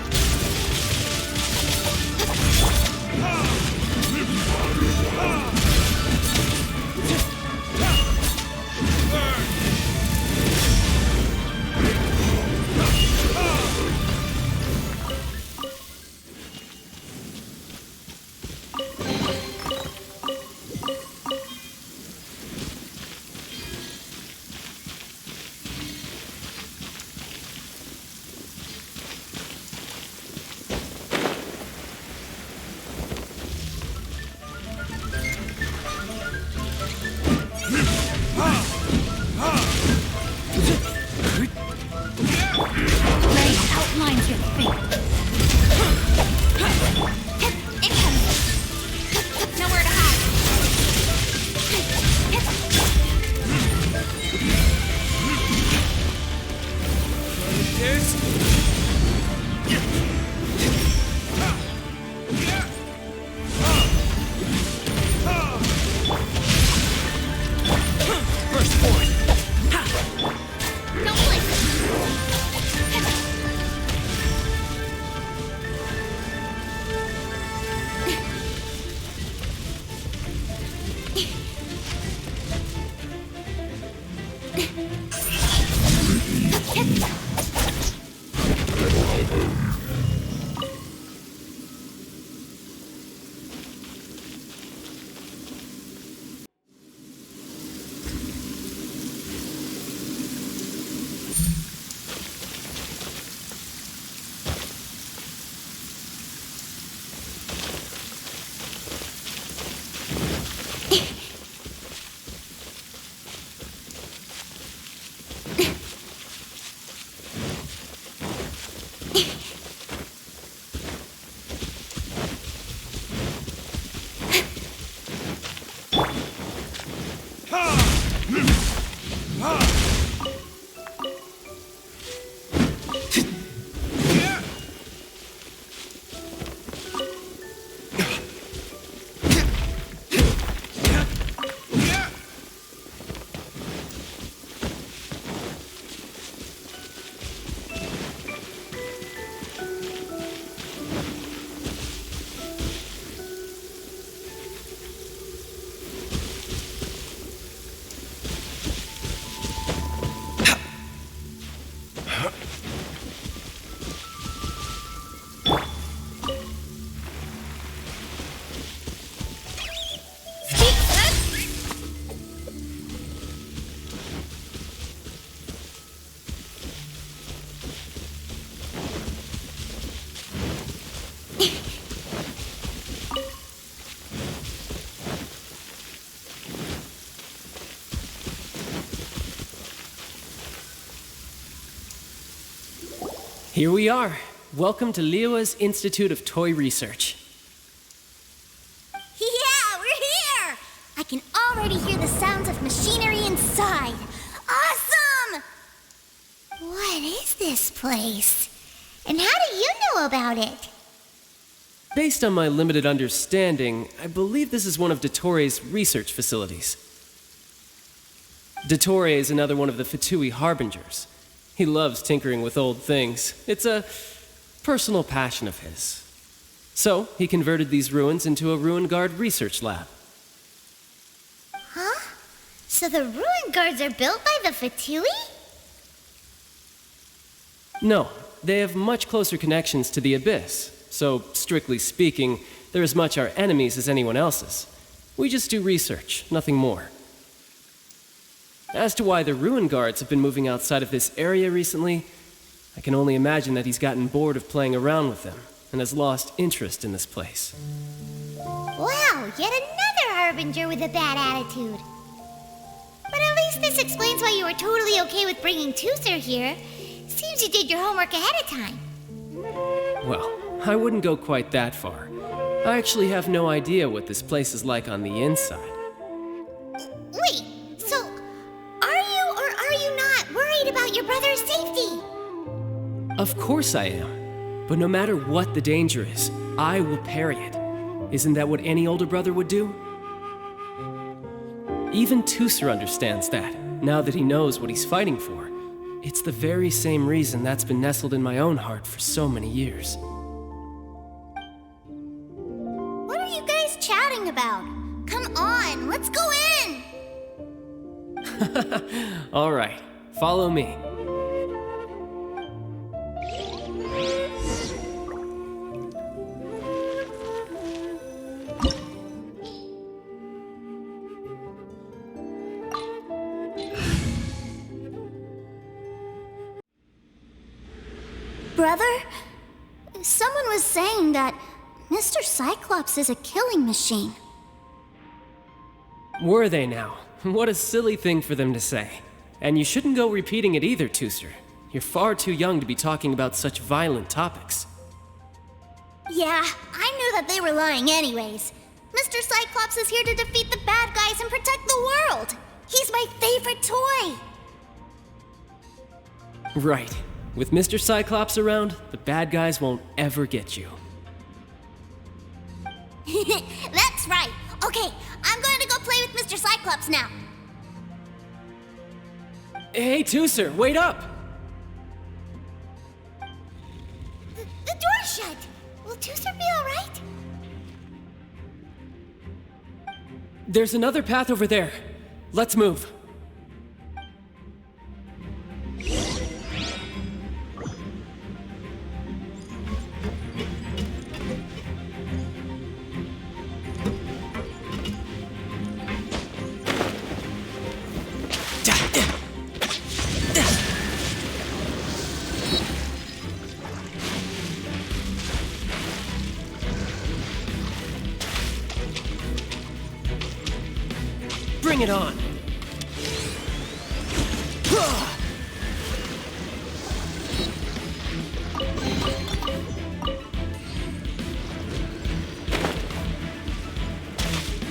Here we are. Welcome to Liyue's Institute of Toy Research. Yeah, we're here! I can already hear the sounds of machinery inside. Awesome! What is this place? And how do you know about it? Based on my limited understanding, I believe this is one of Dottoro's research facilities. Dottore is another one of the Fatui Harbingers. He loves tinkering with old things. It's a personal passion of his. So, he converted these ruins into a Ruin Guard research lab. Huh? So the ruin guards are built by the Fatui? No, they have much closer connections to the Abyss. So, strictly speaking, they're as much our enemies as anyone else's. We just do research, nothing more. As to why the Ruin Guards have been moving outside of this area recently, I can only imagine that he's gotten bored of playing around with them and has lost interest in this place. Wow, yet another Harbinger with a bad attitude. But at least this explains why you were totally okay with bringing Tooser here. Seems you did your homework ahead of time. Well, I wouldn't go quite that far. I actually have no idea what this place is like on the inside. Wait, so are you or are you not worried about your brother's safety? Of course I am. But no matter what the danger is, I will parry it. Isn't that what any older brother would do? Even Tooser understands that, now that he knows what he's fighting for. It's the very same reason that's been nestled in my own heart for so many years. What are you guys chatting about? Come on, let's go in! All right, follow me. Brother, someone was saying that Mr. Cyclops is a killing machine. Were they now? What a silly thing for them to say. And you shouldn't go repeating it either, Tooser. You're far too young to be talking about such violent topics. Yeah, I knew that they were lying anyways. Mr. Cyclops is here to defeat the bad guys and protect the world. He's my favorite toy. Right. With Mr. Cyclops around, the bad guys won't ever get you. That's right. Okay, I'm going to go play with Mr. Cyclops now. Hey, Tooser, wait up! The door's shut. Will Tooser be all right? There's another path over there. Let's move. Bring it on!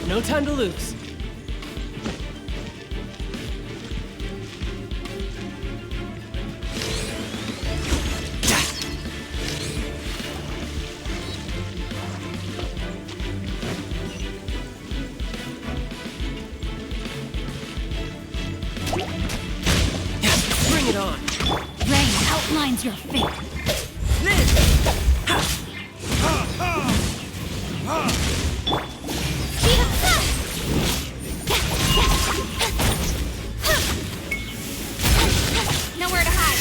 No time to lose. Bring it on. Rain outlines your fate. Nowhere to hide.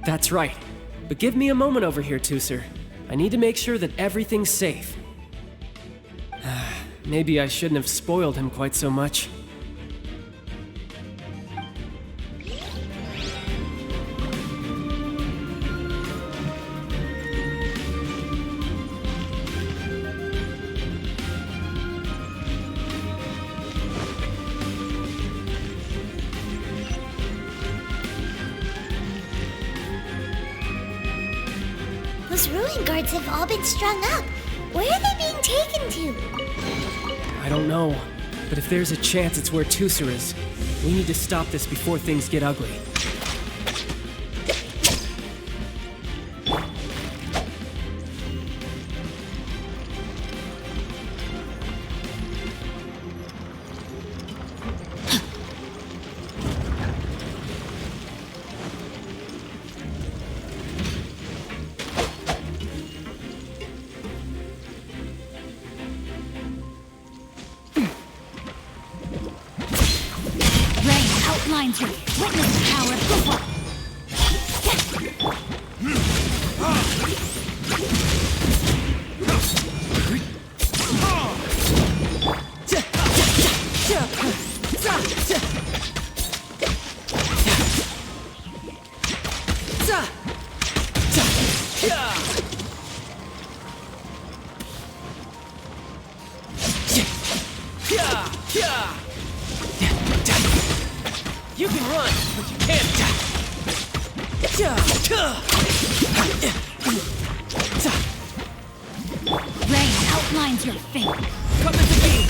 That's right. But give me a moment over here, Tooser. I need to make sure that everything's safe. Maybe I shouldn't have spoiled him quite so much. Those ruin guards have all been strung up. Where are they being taken to? I don't know, but if there's a chance it's where Tooser is, we need to stop this before things get ugly. Outlines your witness the power of the one. You can run, but you can't. Rain outlines your fate. Come into being.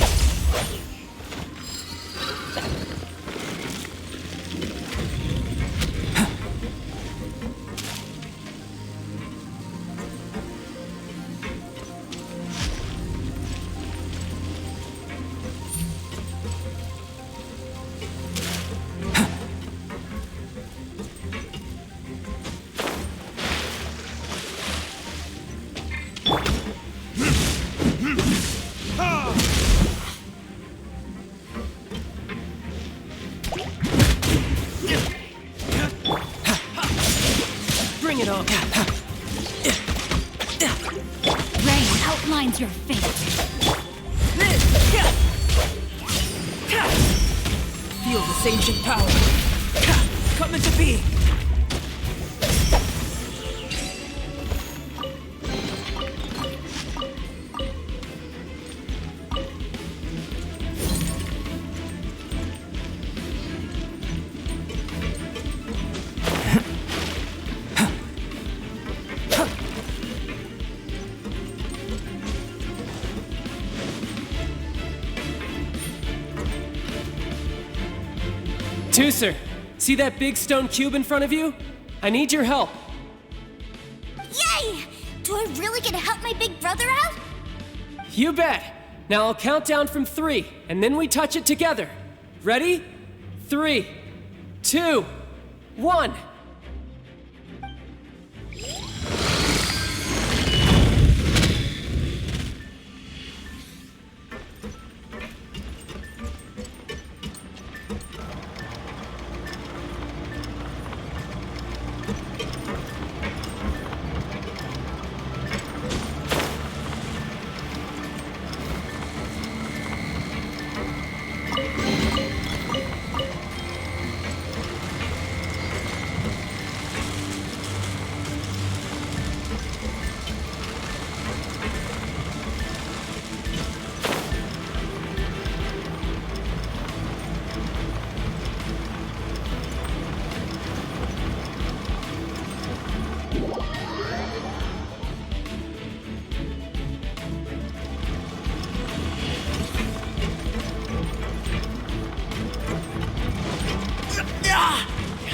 Bring it on. Rain outlines your fate. Feel this ancient power. Come into being. Tooser, see that big stone cube in front of you? I need your help. Yay! Do I really get to help my big brother out? You bet. Now I'll count down from 3, and then we touch it together. Ready? 3, 2, 1.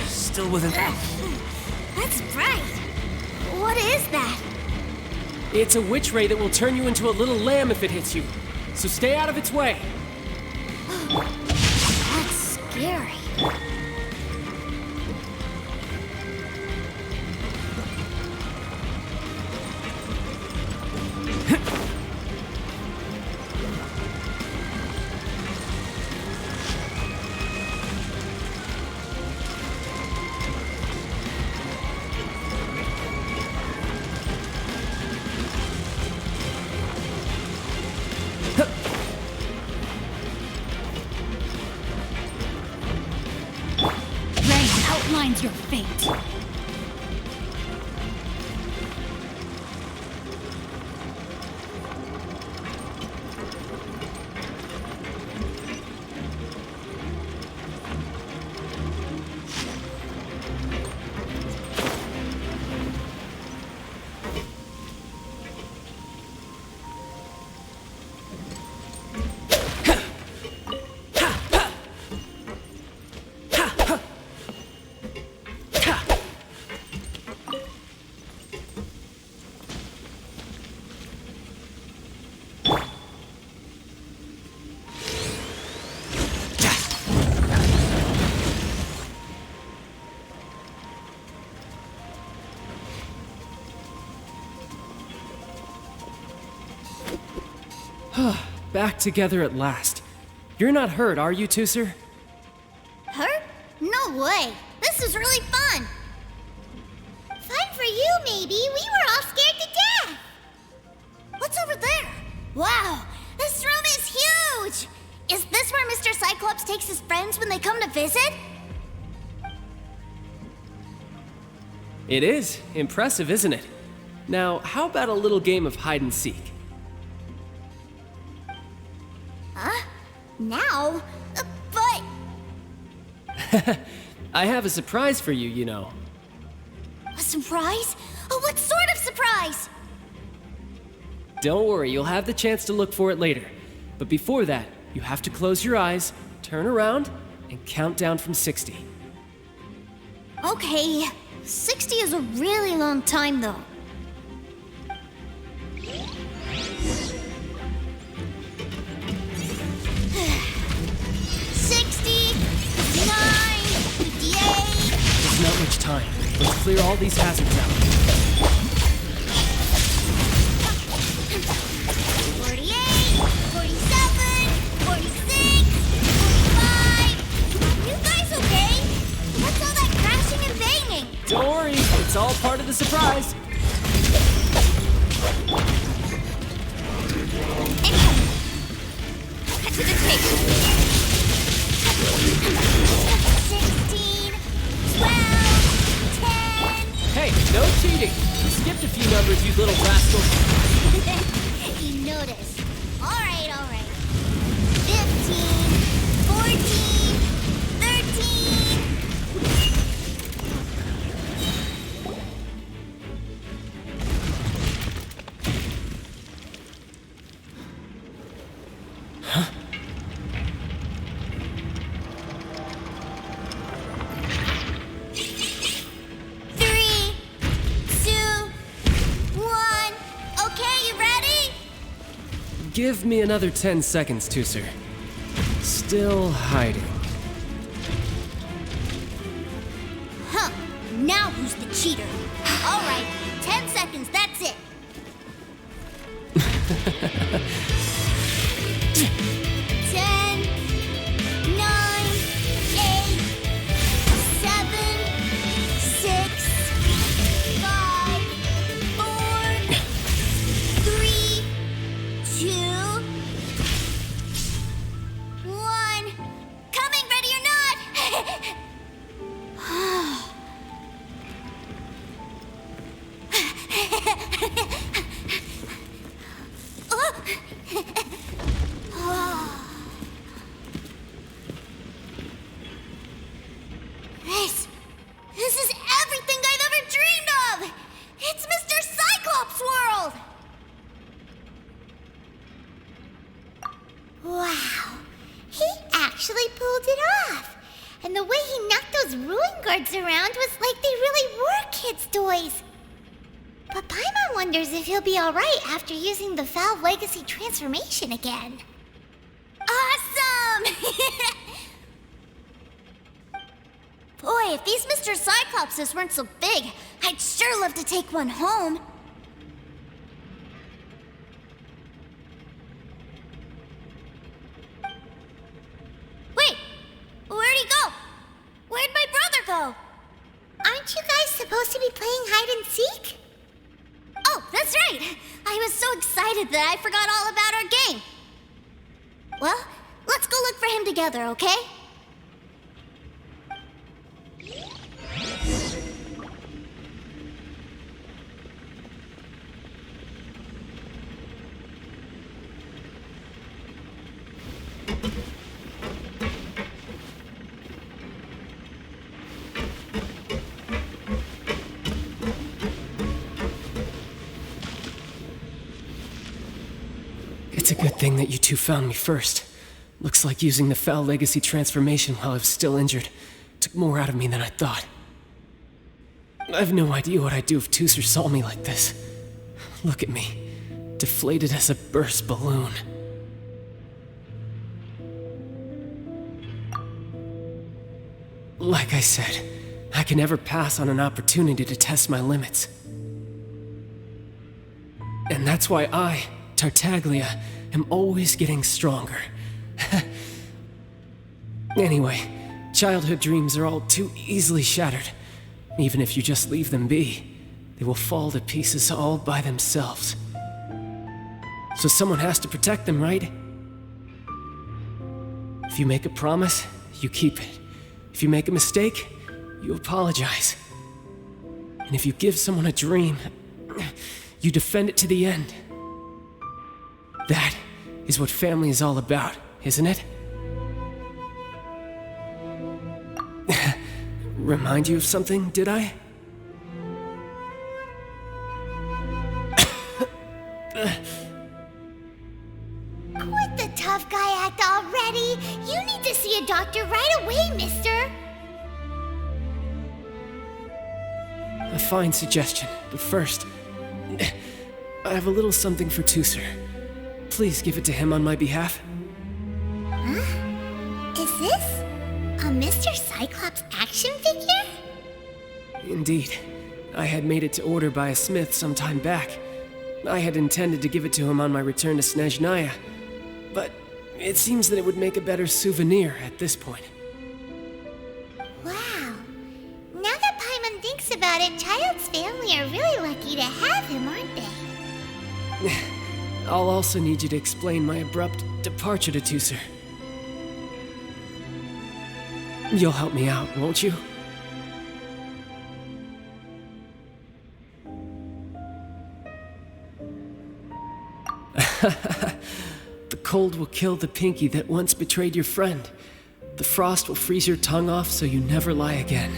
Still within. That's bright. What is that? It's a witch ray that will turn you into a little lamb if it hits you. So stay out of its way. That's scary. outlines your fate. Back together at last. You're not hurt, are you, Tooser? Hurt? No way. This is really fun. Fun for you, maybe. We were all scared to death. What's over there? Wow, this room is huge. Is this where Mr. Cyclops takes his friends when they come to visit? It is. Impressive, isn't it? Now, how about a little game of hide and seek? Huh? Now? But... I have a surprise for you, you know. A surprise? Oh, what sort of surprise? Don't worry, you'll have the chance to look for it later. But before that, you have to close your eyes, turn around, and count down from 60. Okay, 60 is a really long time, though. 60, 59, 58. There's not much time. Let's clear all these hazards out. 48, 47, 46, 45. Are you guys okay? What's all that crashing and banging? Don't worry, it's all part of the surprise. Anyway, cut to the chase. 16, 12, 10. Hey, no cheating! You skipped a few numbers, you little rascal. You noticed. Alright. 15, 14, 13. Huh? 3, 2, 1. Okay, you ready? Give me another 10 seconds, Tooser. Still hiding. Huh. Now who's the cheater? Alright, 10 seconds, that's it. 10, 9, 8, 7, 6, 5, 4, 3, 2, 1. Coming, ready or not? This is everything I've ever dreamed of! It's Mr. Cyclops' world! Wow. He actually pulled it off. And the way he knocked those ruin guards around was like they really were kids' toys. But Paimon wonders if he'll be alright after using the Valve Legacy transformation again. Awesome! Boy, if these Mr. Cyclopses weren't so big, I'd sure love to take one home. Wait, where'd he go? Where'd my brother go? Aren't you guys supposed to be playing hide and seek? Oh, that's right! I was so excited that I forgot all about our game. Well, let's go look for him together, okay? It's a good thing that you two found me first. Looks like using the Foul Legacy transformation while I was still injured took more out of me than I thought. I have no idea what I'd do if Tooser saw me like this. Look at me, deflated as a burst balloon. Like I said, I can never pass on an opportunity to test my limits. And that's why I, Tartaglia, am always getting stronger. Anyway, childhood dreams are all too easily shattered. Even if you just leave them be, they will fall to pieces all by themselves. So someone has to protect them, right? If you make a promise, you keep it. If you make a mistake, you apologize. And if you give someone a dream, you defend it to the end. That is what family is all about, isn't it? Remind you of something, did I? Quit the tough guy act already! You need to see a doctor right away, mister! A fine suggestion, but first, I have a little something for Tooser. Please give it to him on my behalf. Huh? Is this a Mr. Cyclops action figure? Indeed. I had made it to order by a smith some time back. I had intended to give it to him on my return to Snezhnaya, but it seems that it would make a better souvenir at this point. Wow. Now that Paimon thinks about it, Child's family are really lucky to have him, aren't they? I'll also need you to explain my abrupt departure to Tooser. You'll help me out, won't you? The cold will kill the pinky that once betrayed your friend. The frost will freeze your tongue off so you never lie again.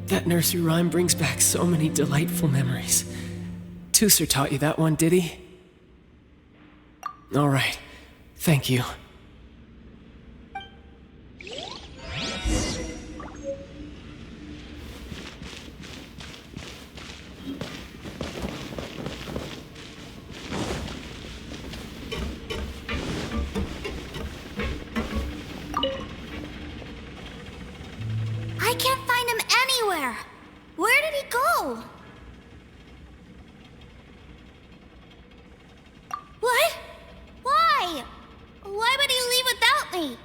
That nursery rhyme brings back so many delightful memories. Tooser taught you that one, did he? All right. Thank you. I can't find him anywhere. Where did he go? What? Why? Why would he leave without me?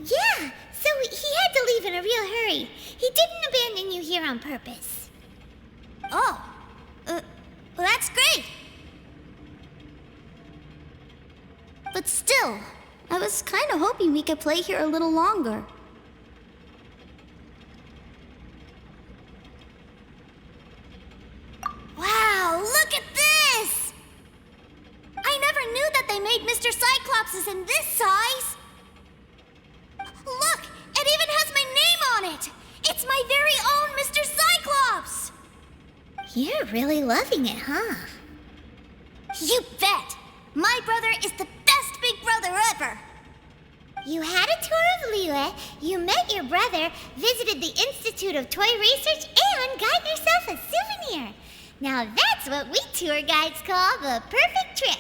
Yeah, so he had to leave in a real hurry. He didn't abandon you here on purpose. Oh, well, that's great. But still, I was kind of hoping we could play here a little longer. Wow, look at this! I never knew that they made Mr. Cyclopses in this size. Look, it even has my name on it. It's my very own Mr. Cyclops. You're really loving it, huh? You bet. My brother is the best big brother ever. You had a tour of Liyue, you met your brother, visited the Institute of Toy Research, and got yourself a souvenir. Now that's what we tour guides call the perfect trip.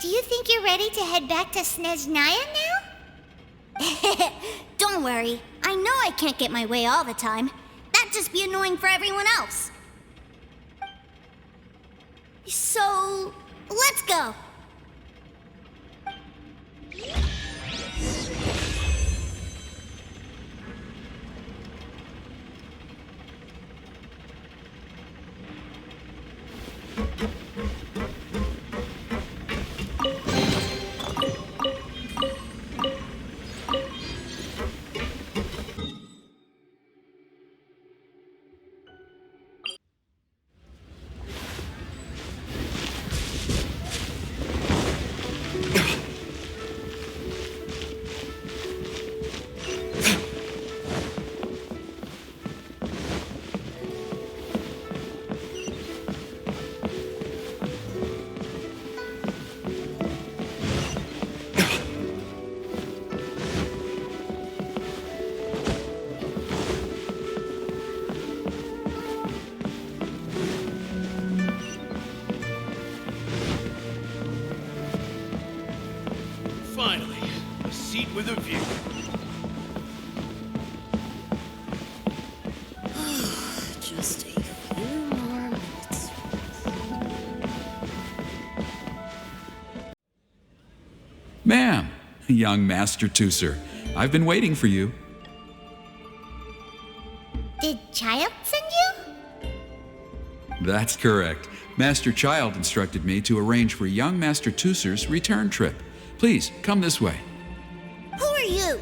Do you think you're ready to head back to Snezhnaya now? Don't worry. I know I can't get my way all the time. That'd just be annoying for everyone else. So, let's go. the view. Just a few more minutes. Ma'am, young Master Tooser, I've been waiting for you. Did Child send you? That's correct. Master Child instructed me to arrange for young Master Tooser's return trip. Please, come this way. Who are you?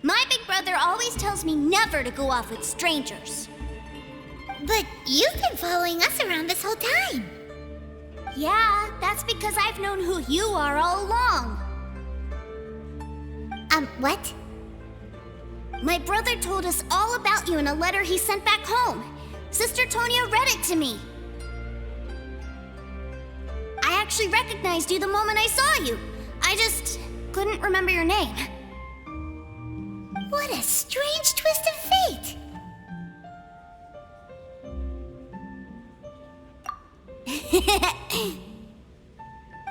My big brother always tells me never to go off with strangers. But you've been following us around this whole time. Yeah, that's because I've known who you are all along. What? My brother told us all about you in a letter he sent back home. Sister Tonya read it to me. I actually recognized you the moment I saw you. I just couldn't remember your name. What a strange twist of fate.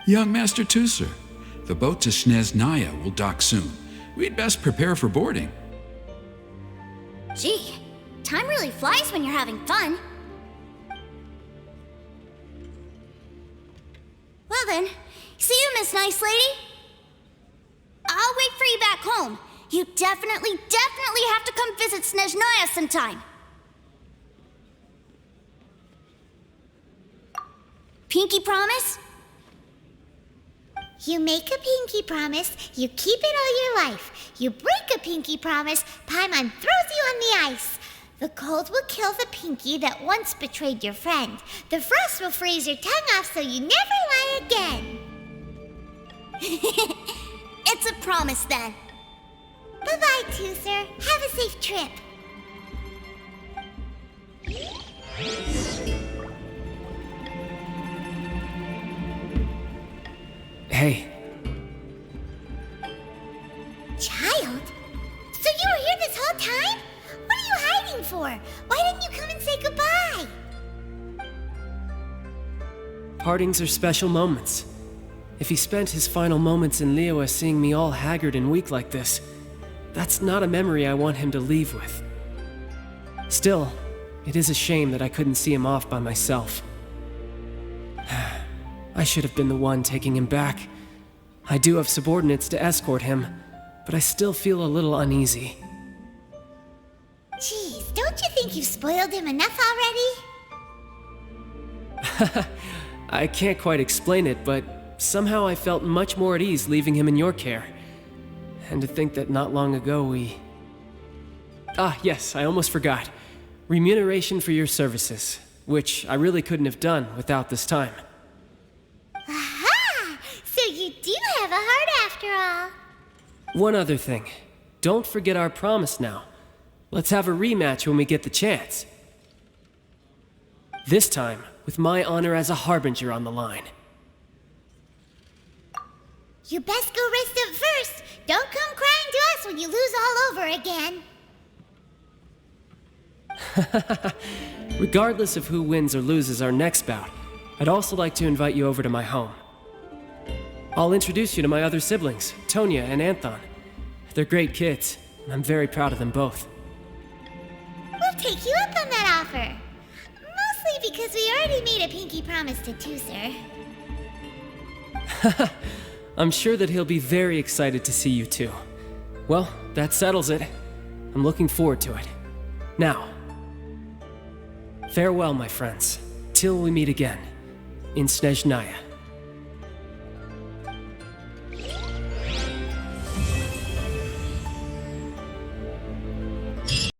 Young Master Tooser, the boat to Sneznaya will dock soon. We'd best prepare for boarding. Gee, time really flies when you're having fun. Well then, see you, Miss Nice Lady. I'll wait for you back home. You definitely have to come visit Sneznaya sometime. Pinky promise? You make a pinky promise, you keep it all your life. You break a pinky promise, Paimon throws you on the ice. The cold will kill the pinky that once betrayed your friend. The frost will freeze your tongue off so you never lie again. It's a promise then. Bye-bye, Tooser. Have a safe trip. Hey. Child? So you were here this whole time? What are you hiding for? Why didn't you come and say goodbye? Partings are special moments. If he spent his final moments in Liyue seeing me all haggard and weak like this, that's not a memory I want him to leave with. Still, it is a shame that I couldn't see him off by myself. I should have been the one taking him back. I do have subordinates to escort him, but I still feel a little uneasy. Jeez, don't you think you've spoiled him enough already? I can't quite explain it, but somehow I felt much more at ease leaving him in your care. And to think that not long ago we... Ah, yes, I almost forgot. Remuneration for your services, which I really couldn't have done without this time. Aha! So you do have a heart after all. One other thing. Don't forget our promise now. Let's have a rematch when we get the chance. This time, with my honor as a harbinger on the line. You best go rest up first. Don't come crying to us when you lose all over again. Regardless of who wins or loses our next bout, I'd also like to invite you over to my home. I'll introduce you to my other siblings, Tonya and Anthon. They're great kids, and I'm very proud of them both. We'll take you up on that offer. Mostly because we already made a pinky promise to Tooser. I'm sure that he'll be very excited to see you too. Well, that settles it. I'm looking forward to it. Now, farewell, my friends, till we meet again in Sneznaya.